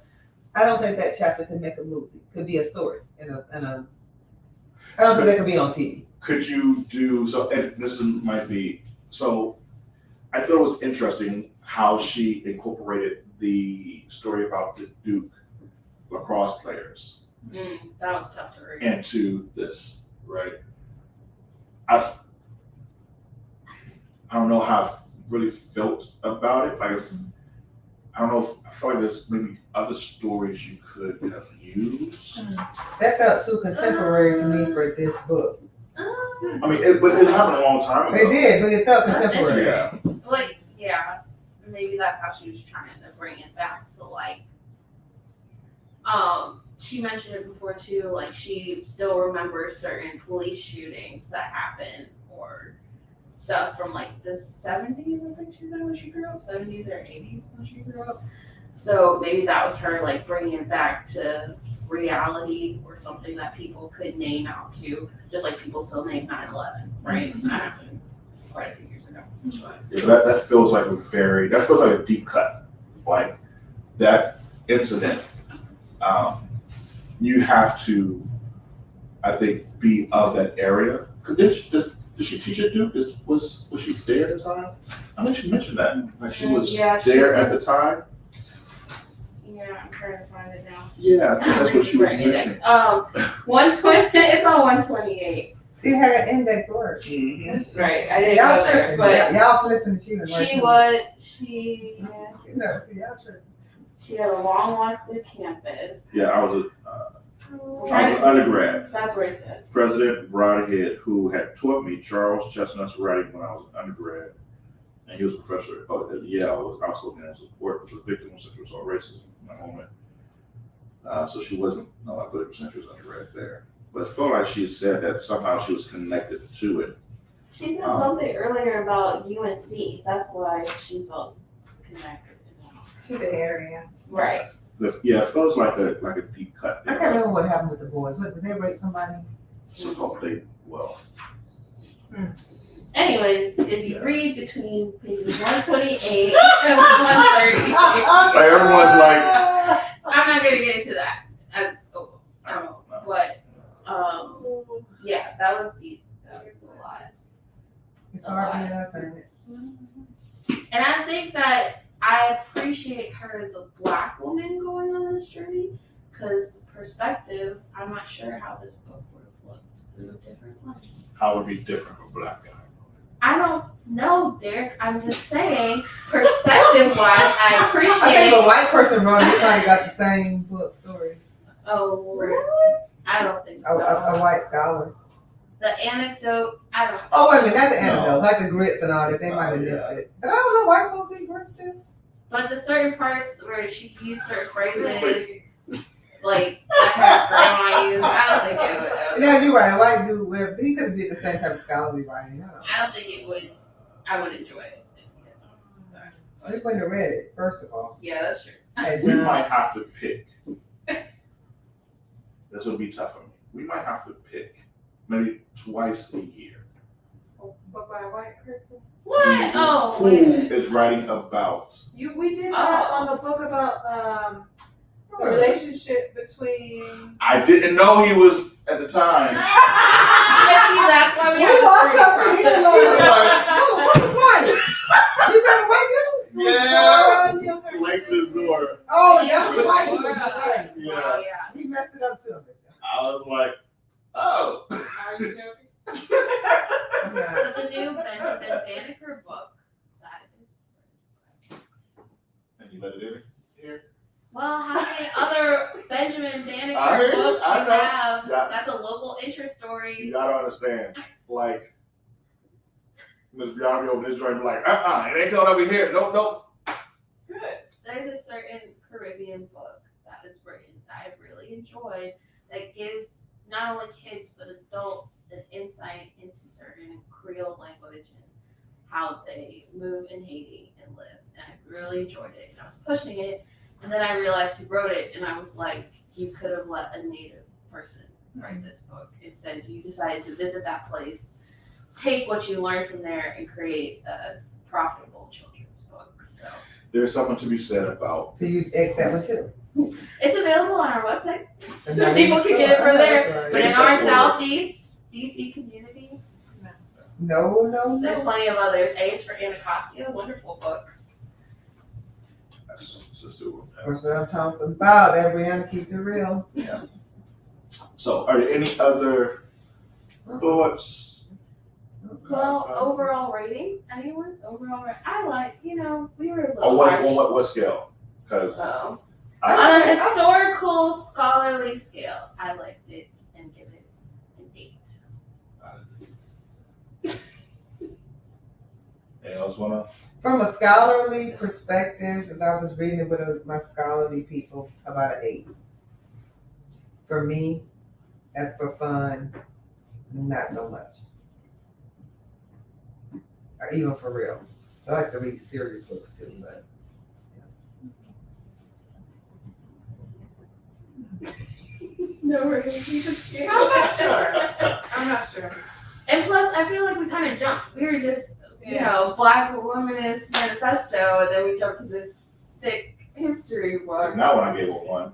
I don't think that chapter could make a movie. Could be a story I don't think that could be on TV. Could you do so? And this might be so. I thought it was interesting how she incorporated the story about the Duke lacrosse players That was tough to read. into this, right? I don't know how I really felt about it. Like, I don't know if I feel like there's maybe other stories you could have used. That felt too contemporary to me for this book. I mean, but it happened a long time ago. It did, but it felt That's contemporary. Yeah. Like, yeah, maybe that's how she was trying to bring it back to like, she mentioned it before too, like she still remembers certain police shootings that happened or stuff from like the 70s, I think she said when she grew up, 70s or 80s when she grew up. So maybe that was her like bringing it back to reality or something that people could name out to, just like people still name 9/11, right? That happened quite a few years ago. Yeah, that feels like a deep cut. Like that incident, you have to, I think, be of that area. Did she teach at Duke? Was she there at the time? I think she mentioned that. Like she was Yeah, she there at says- the time. Yeah, I'm trying to find it now. Yeah, I think that's what she was mentioning. 120, it's on 128. She had an index word. Mhm. Right, I didn't Y'all go there, tripping. but Y'all flipping the sheet. No, see, y'all tripping. she had a long walk through campus. Yeah, I was Trying to see- undergrad. That's where it says. President Broadhead, who had taught me Charles Chestnut's writing when I was an undergrad, and he was a professor at Yale, was also there in support of the victim of sexual assault racism in that moment. So she wasn't, no, like 30% she was undergrad there. But it felt like she said that somehow she was connected to it. She said something earlier about UNC. That's why she felt connected. To the area. Right. Yeah, it feels like a deep cut I can't there. remember what happened with the boys. What, did they rape somebody? So hopefully, well, Anyways, if you read between pages 128 and 130, like everyone's like, I'm not gonna get into that. But yeah, that was deep. That was a lot. It's hard being us, ain't it? And I think that I appreciate her as a Black woman going on this journey, because perspective, I'm not sure how this book would have looked through a different lens. how would it be different from a black guy? I don't know, Derek. I'm just saying, perspective-wise, I I think a appreciate. white person wrote it, probably got the same book story. Oh, I don't think A so. white scholar. The anecdotes, I don't. Oh, wait a minute, not the No. anecdotes, like the grits and all that. They might have Yeah. missed it. But I don't know, white folks eat grits too. But the certain parts where she used certain phrases, like her grandma used, I don't think it would. Yeah, you're right. A white dude, well, he could have did the same type of scholarly writing. I don't think it would. I would enjoy it. If he did. We wouldn't have read it, first of all. Yeah, that's true. Hey, We John. might have to pick. This will be tough for me. We might have to pick maybe twice a year. But by a white person? What? Oh, Who wait a minute. is writing about? We did that on the book about the relationship between. I didn't know he was at the time. Yeah, see, that's why we We have this walked great up here process. like, oh, what was white? You got a white dude? Yeah. Langston Zor. Oh, yeah, the white dude. Right. Yeah. Wow, yeah. He messed it up too. I was like, oh. Are you joking? Yeah. But the new Benjamin Banneker book, that is. And you let it in here? Well, how many other Benjamin I Banneker heard it. books do I you know. have? Yeah. That's a local interest You story. gotta understand. Like, Miss Bianca over this joint be like, it ain't going over here. Nope. Good. There's a certain Caribbean book that was written that I really enjoyed that gives not only kids but adults an insight into certain Creole language and how they move in Haiti and live. And I really enjoyed it. And I was pushing it. And then I realized who wrote it. And I was like, you could have let a native person write this book. Instead, you decided to visit that place, take what you learned from there, and create a profitable children's book. there's something to be said about. So you X that one too. It's available on our website. And now People you can get it saw- from there. that's But right. in our Southeast DC community, No. there's plenty of others. A's for Anacostia, wonderful book. That's sister. That's what I'm talking about. That Brianna keeps it real. So, are there any other thoughts? Well, overall ratings, anyone? Overall, I like, we were a little On harsh. what scale? Because So, I on a historical, scholarly scale, I liked it and give it an 8. anyone else wanna? From a scholarly perspective, if I was reading it with my scholarly people, about an 8. For me, as for fun, not so much. Or even for real. I like to read serious books too, but No ratings. I'm not sure. And plus, I feel like we kind of jumped. We were just, Yeah. Black Womanist Manifesto, and then we jumped to this thick history book. Now when I gave it 1.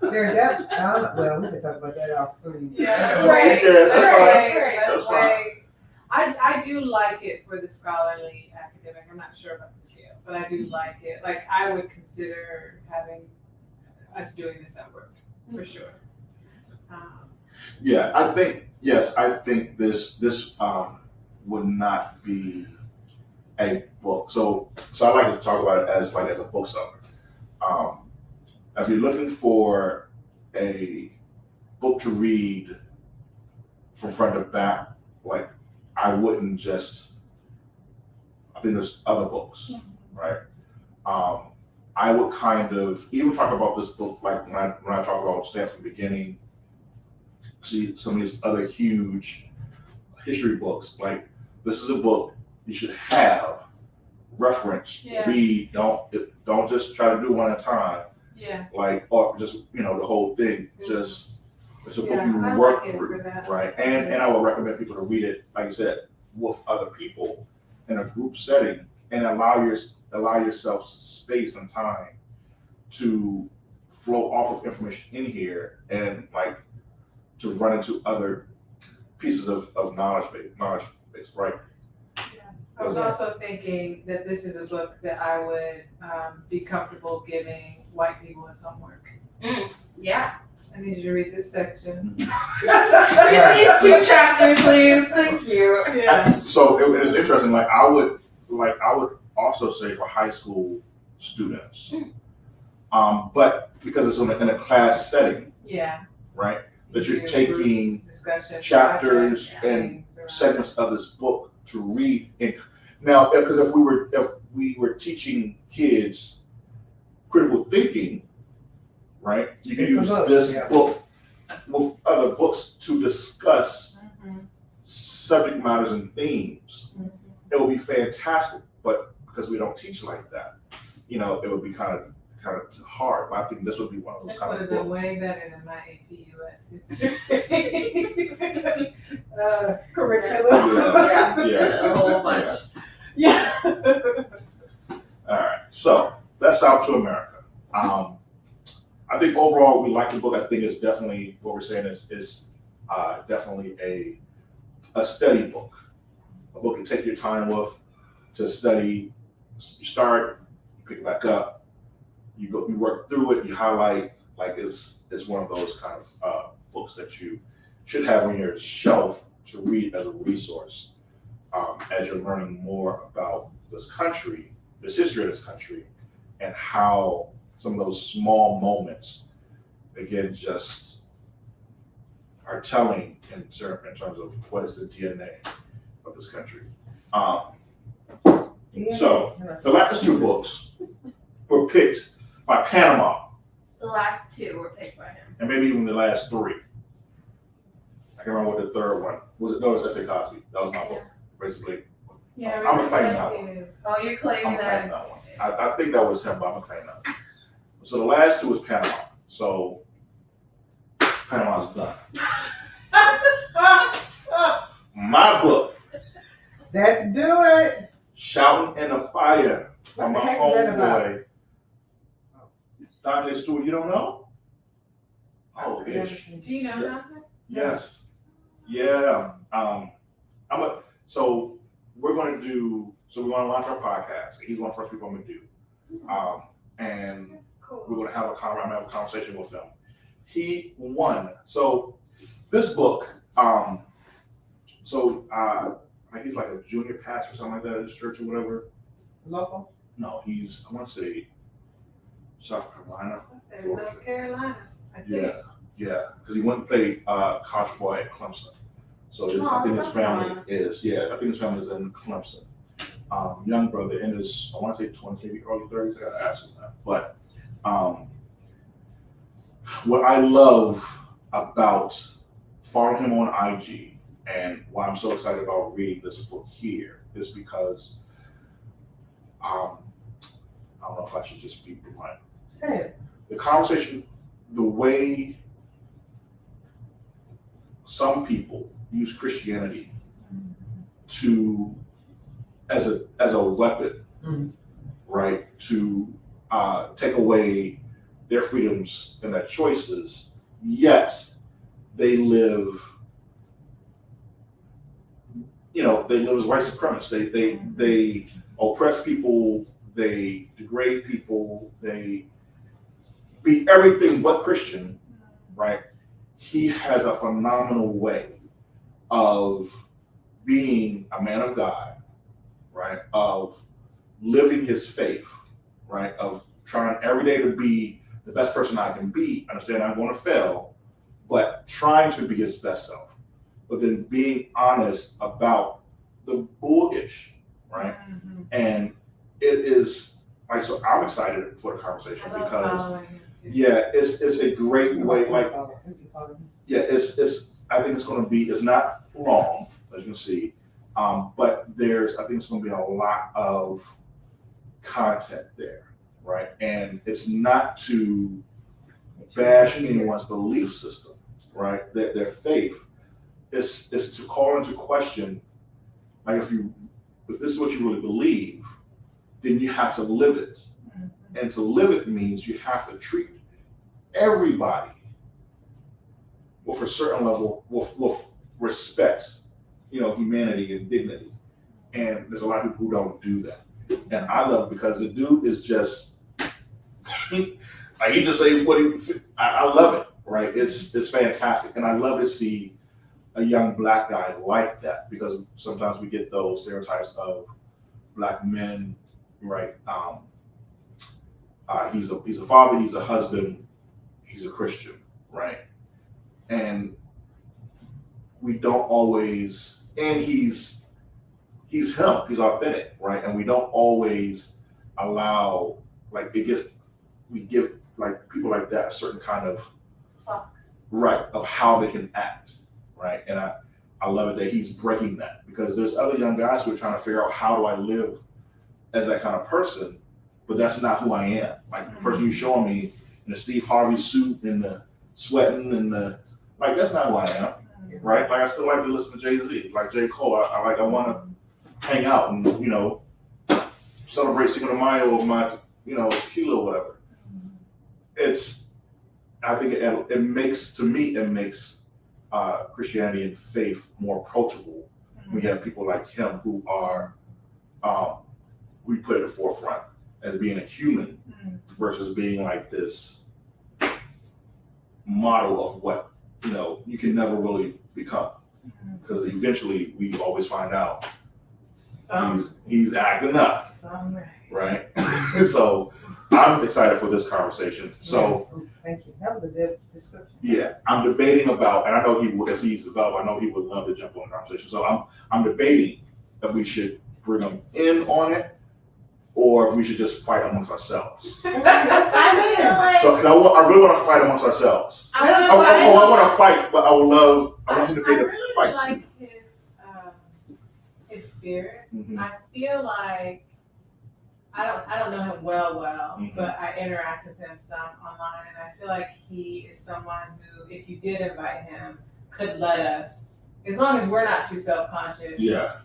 they're that. I don't know. Well, we can talk about that off screen. Yeah, that's Yeah, right. that's That's fine. right. That's That's fine. right. I do like it for the scholarly academic. I'm not sure about the scale, but I do like it. Like, I would consider having us doing this at work, for sure. Yeah, I think this would not be a book. So I like to talk about it as a book summary. If you're looking for a book to read from front to back, I wouldn't just. I think there's other books, right? I would kind of even talk about this book like when I talk about Stand from the Beginning. See some of these other huge history books. Like, this is a book you should have, reference, read. Don't just try to do one at a time. Yeah. Or just the whole thing. Just it's a book you I work like it through, for that. right? And I would recommend people to read it, like you said, with other people in a group setting, and allow yourself space and time to flow off of information in here and to run into other pieces of knowledge base, right? I was also thinking that this is a book that I would be comfortable giving white people as homework. Yeah. I need you to read this section. Read these 2 chapters, please. Thank you. Yeah. So it's interesting. I would also say for high school students, but because it's in a class setting, Yeah. right? That you're Yeah, taking Discussion. chapters projects, and things around segments of this book to read. Now, because if we were teaching kids critical thinking, right? You can use this book with other books to discuss subject matters and themes. It would be fantastic, but because we don't teach like that, it would be kind of hard. But I think this would be one of those This kind would of have been books. way better than my AP US history. Curriculum. Yeah. A whole bunch. Yeah. All right, so that's South to America. I think overall we like the book. I think it's definitely what we're saying is definitely a study book, a book to take your time with, to study. You start, you pick it back up, you work through it, you highlight. It's one of those kind of books that you should have on your shelf to read as a resource as you're learning more about this country, this history of this country, and how some of those small moments, again, just are telling in terms of what is the DNA of this country. So the last 2 books were picked by Panama, The last 2 were picked by him. and maybe even the last 3. I can't remember what the third one was. No, it's S.A. Cosby. That was my book, basically. Yeah, I'm really claiming good that too. Oh, you're I'm claiming claiming that. that one. I think that was him, but I'm claiming that one. So the last 2 was Panama. So Panama's done. My book Let's do it. Shouting in the Fire What by the my heck is that about? homeboy, Dante Stewart. You don't know? Oh, I've never ish. seen- Do you know Yeah. Dante? Yes. Yeah. So we're going to launch our podcast. He's one of the first people I'm going to do. And That's cool. we're going to have I'm going to have a conversation with him. He won. So this book, like he's like a junior pastor or something like that at his church or whatever. Local? No, he's, I want to say South Carolina. I said North Carolina. I think. Yeah, because he went and played college boy at Clemson. So I think his family is in Clemson. Young brother in his, I want to say 20s, maybe early 30s. I got to ask him that. But what I love about following him on IG and why I'm so excited about reading this book here is because I don't know if I should just be blunt. Say it. The conversation, the way some people use Christianity as a weapon, Mhm. right, to take away their freedoms and their choices, yet they live as white supremacists. They oppress people, they degrade people, they be everything but Christian, right? He has a phenomenal way of being a man of God, right? Of living his faith, right? Of trying every day to be the best person I can be. Understand I'm going to fail, but trying to be his best self. But then being honest about the bullish, right? Mm-hmm. And it is like, so I'm excited for the conversation I love because following him too. yeah, it's a great way. Like, Follow. yeah, I think it's going to be, it's not long, as you can see, but I think it's going to be a lot of content there, right? And it's not to bash anyone's belief system, right? Their faith. It's to call into question, like if this is what you really believe, then you have to live it. Mm-hmm. And to live it means you have to treat everybody with a certain level, with respect, humanity and dignity. And there's a lot of people who don't do that. And I love it because the dude is just, like he just say I love it, right? It's fantastic. And I love to see a young black guy like that, because sometimes we get those stereotypes of black men, right? He's a father, he's a husband, he's a Christian, right? And we don't always, and he's him, he's authentic, right? And we don't always allow, like we give like people like that a certain kind of right of how they can act, right? And I love it that he's breaking that, because there's other young guys who are trying to figure out, how do I live as that kind of person? But that's not who I am. Like the person you're showing me in the Steve Harvey suit and the sweating and like, that's not who I am, right? Like I still like to listen to Jay-Z, like J. Cole. I want to hang out and celebrate Cinco de Mayo with my tequila or whatever. I think it makes Christianity and faith more approachable. We have people like him who are we put at the forefront as being a human versus being like this model of what you can never really become, because eventually we always find out he's acting up, right? So I'm excited for this conversation. So thank you. That was a good description. yeah, I'm debating about, and I know if he's developed, I know he would love to jump on the conversation. So I'm debating if we should bring him in on it, or if we should just fight amongst ourselves. I feel like So I really want to fight amongst ourselves. I want to fight, but I want him to be I the really fight. like his spirit. Mhm. I feel like I don't know him well, Mhm. but I interact with him some online, and I feel like he is someone who, if you did invite him, could let us, as long as we're not too self-conscious. Yeah.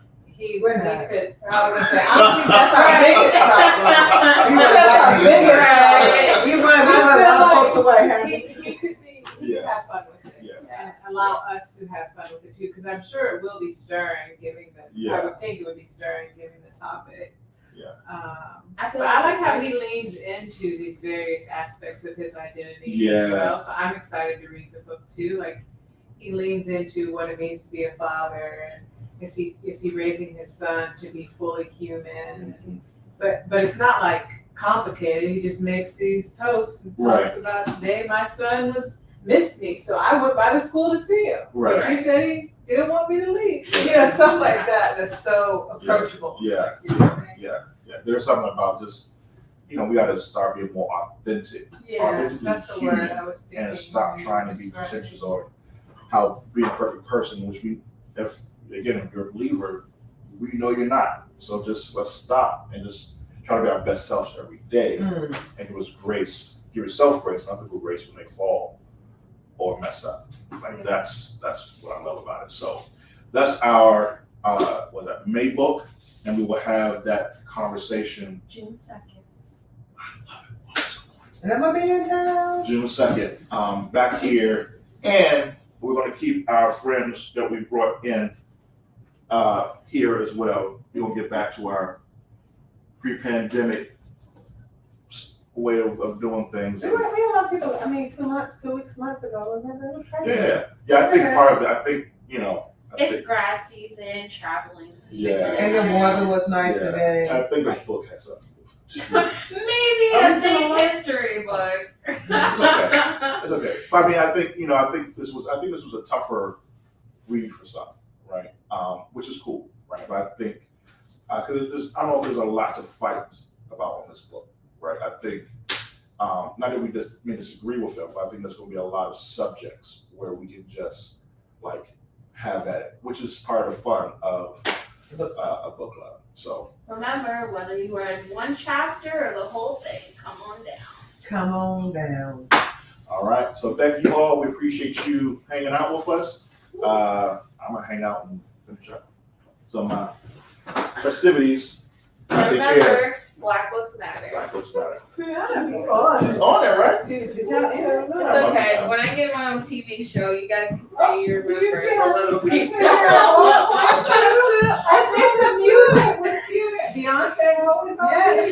We're not. could, I was gonna say, I don't think that's our biggest problem. That's our biggest problem. We want a lot of folks away, happy. He could Yeah. have fun with it. Yeah. And allow us to have fun with it too, because I'm sure it will be stirring, I would think it would be stirring, given the topic. Yeah. I feel But I like how he leans into these various aspects of his identity as well. So I'm excited to read the book too. Like he leans into what it means to be a father, and is he raising his son to be fully human? But it's not like complicated. He just makes these posts and talks about today my son missed me, so I went by the school to see him. Right. He said he didn't want me to leave. You know, stuff like that. That's so approachable. Yeah. You know what I'm saying? Yeah. There's something about just, we got to start being more authentic. Yeah, Authentically that's the human, word I was thinking. and stop trying to be pretentious or how being a perfect person, which if you're a believer, we know you're not. So just let's stop and just try to be our best selves every day and give us grace. Give yourself grace, not people grace when they fall or mess up. Like that's what I love about it. So that's our May book, and we will have that conversation June 2nd. And I'm gonna be in town. June 2nd, back here, and we're going to keep our friends that we brought in here as well. We're going to get back to our pre-pandemic way of doing things. We had a lot of people, 2 months ago, remember? It was crazy. Yeah. I think part of that, It's grad season, traveling season. Yeah. And the weather was nice today. I think the book has something. Maybe a thick history book. It's okay. But I think this was a tougher read for some, right? Which is cool, right? But I think because I don't know if there's a lot to fight about on this book, right? I think not that we may disagree with them, but I think there's going to be a lot of subjects where we can just have at it, which is part of the fun of a book club. So remember, whether you are in one chapter or the whole thing, come on down. Come on down. all right. So thank you all. We appreciate you hanging out with us. I'm gonna hang out and finish up some festivities. And Take care. remember, Black Books Matter. Black Books Matter. Yeah, It's on there, right? Did y'all enter? It's okay. When I get my own TV show, you guys can say you remember You see it a how little she bit. keeps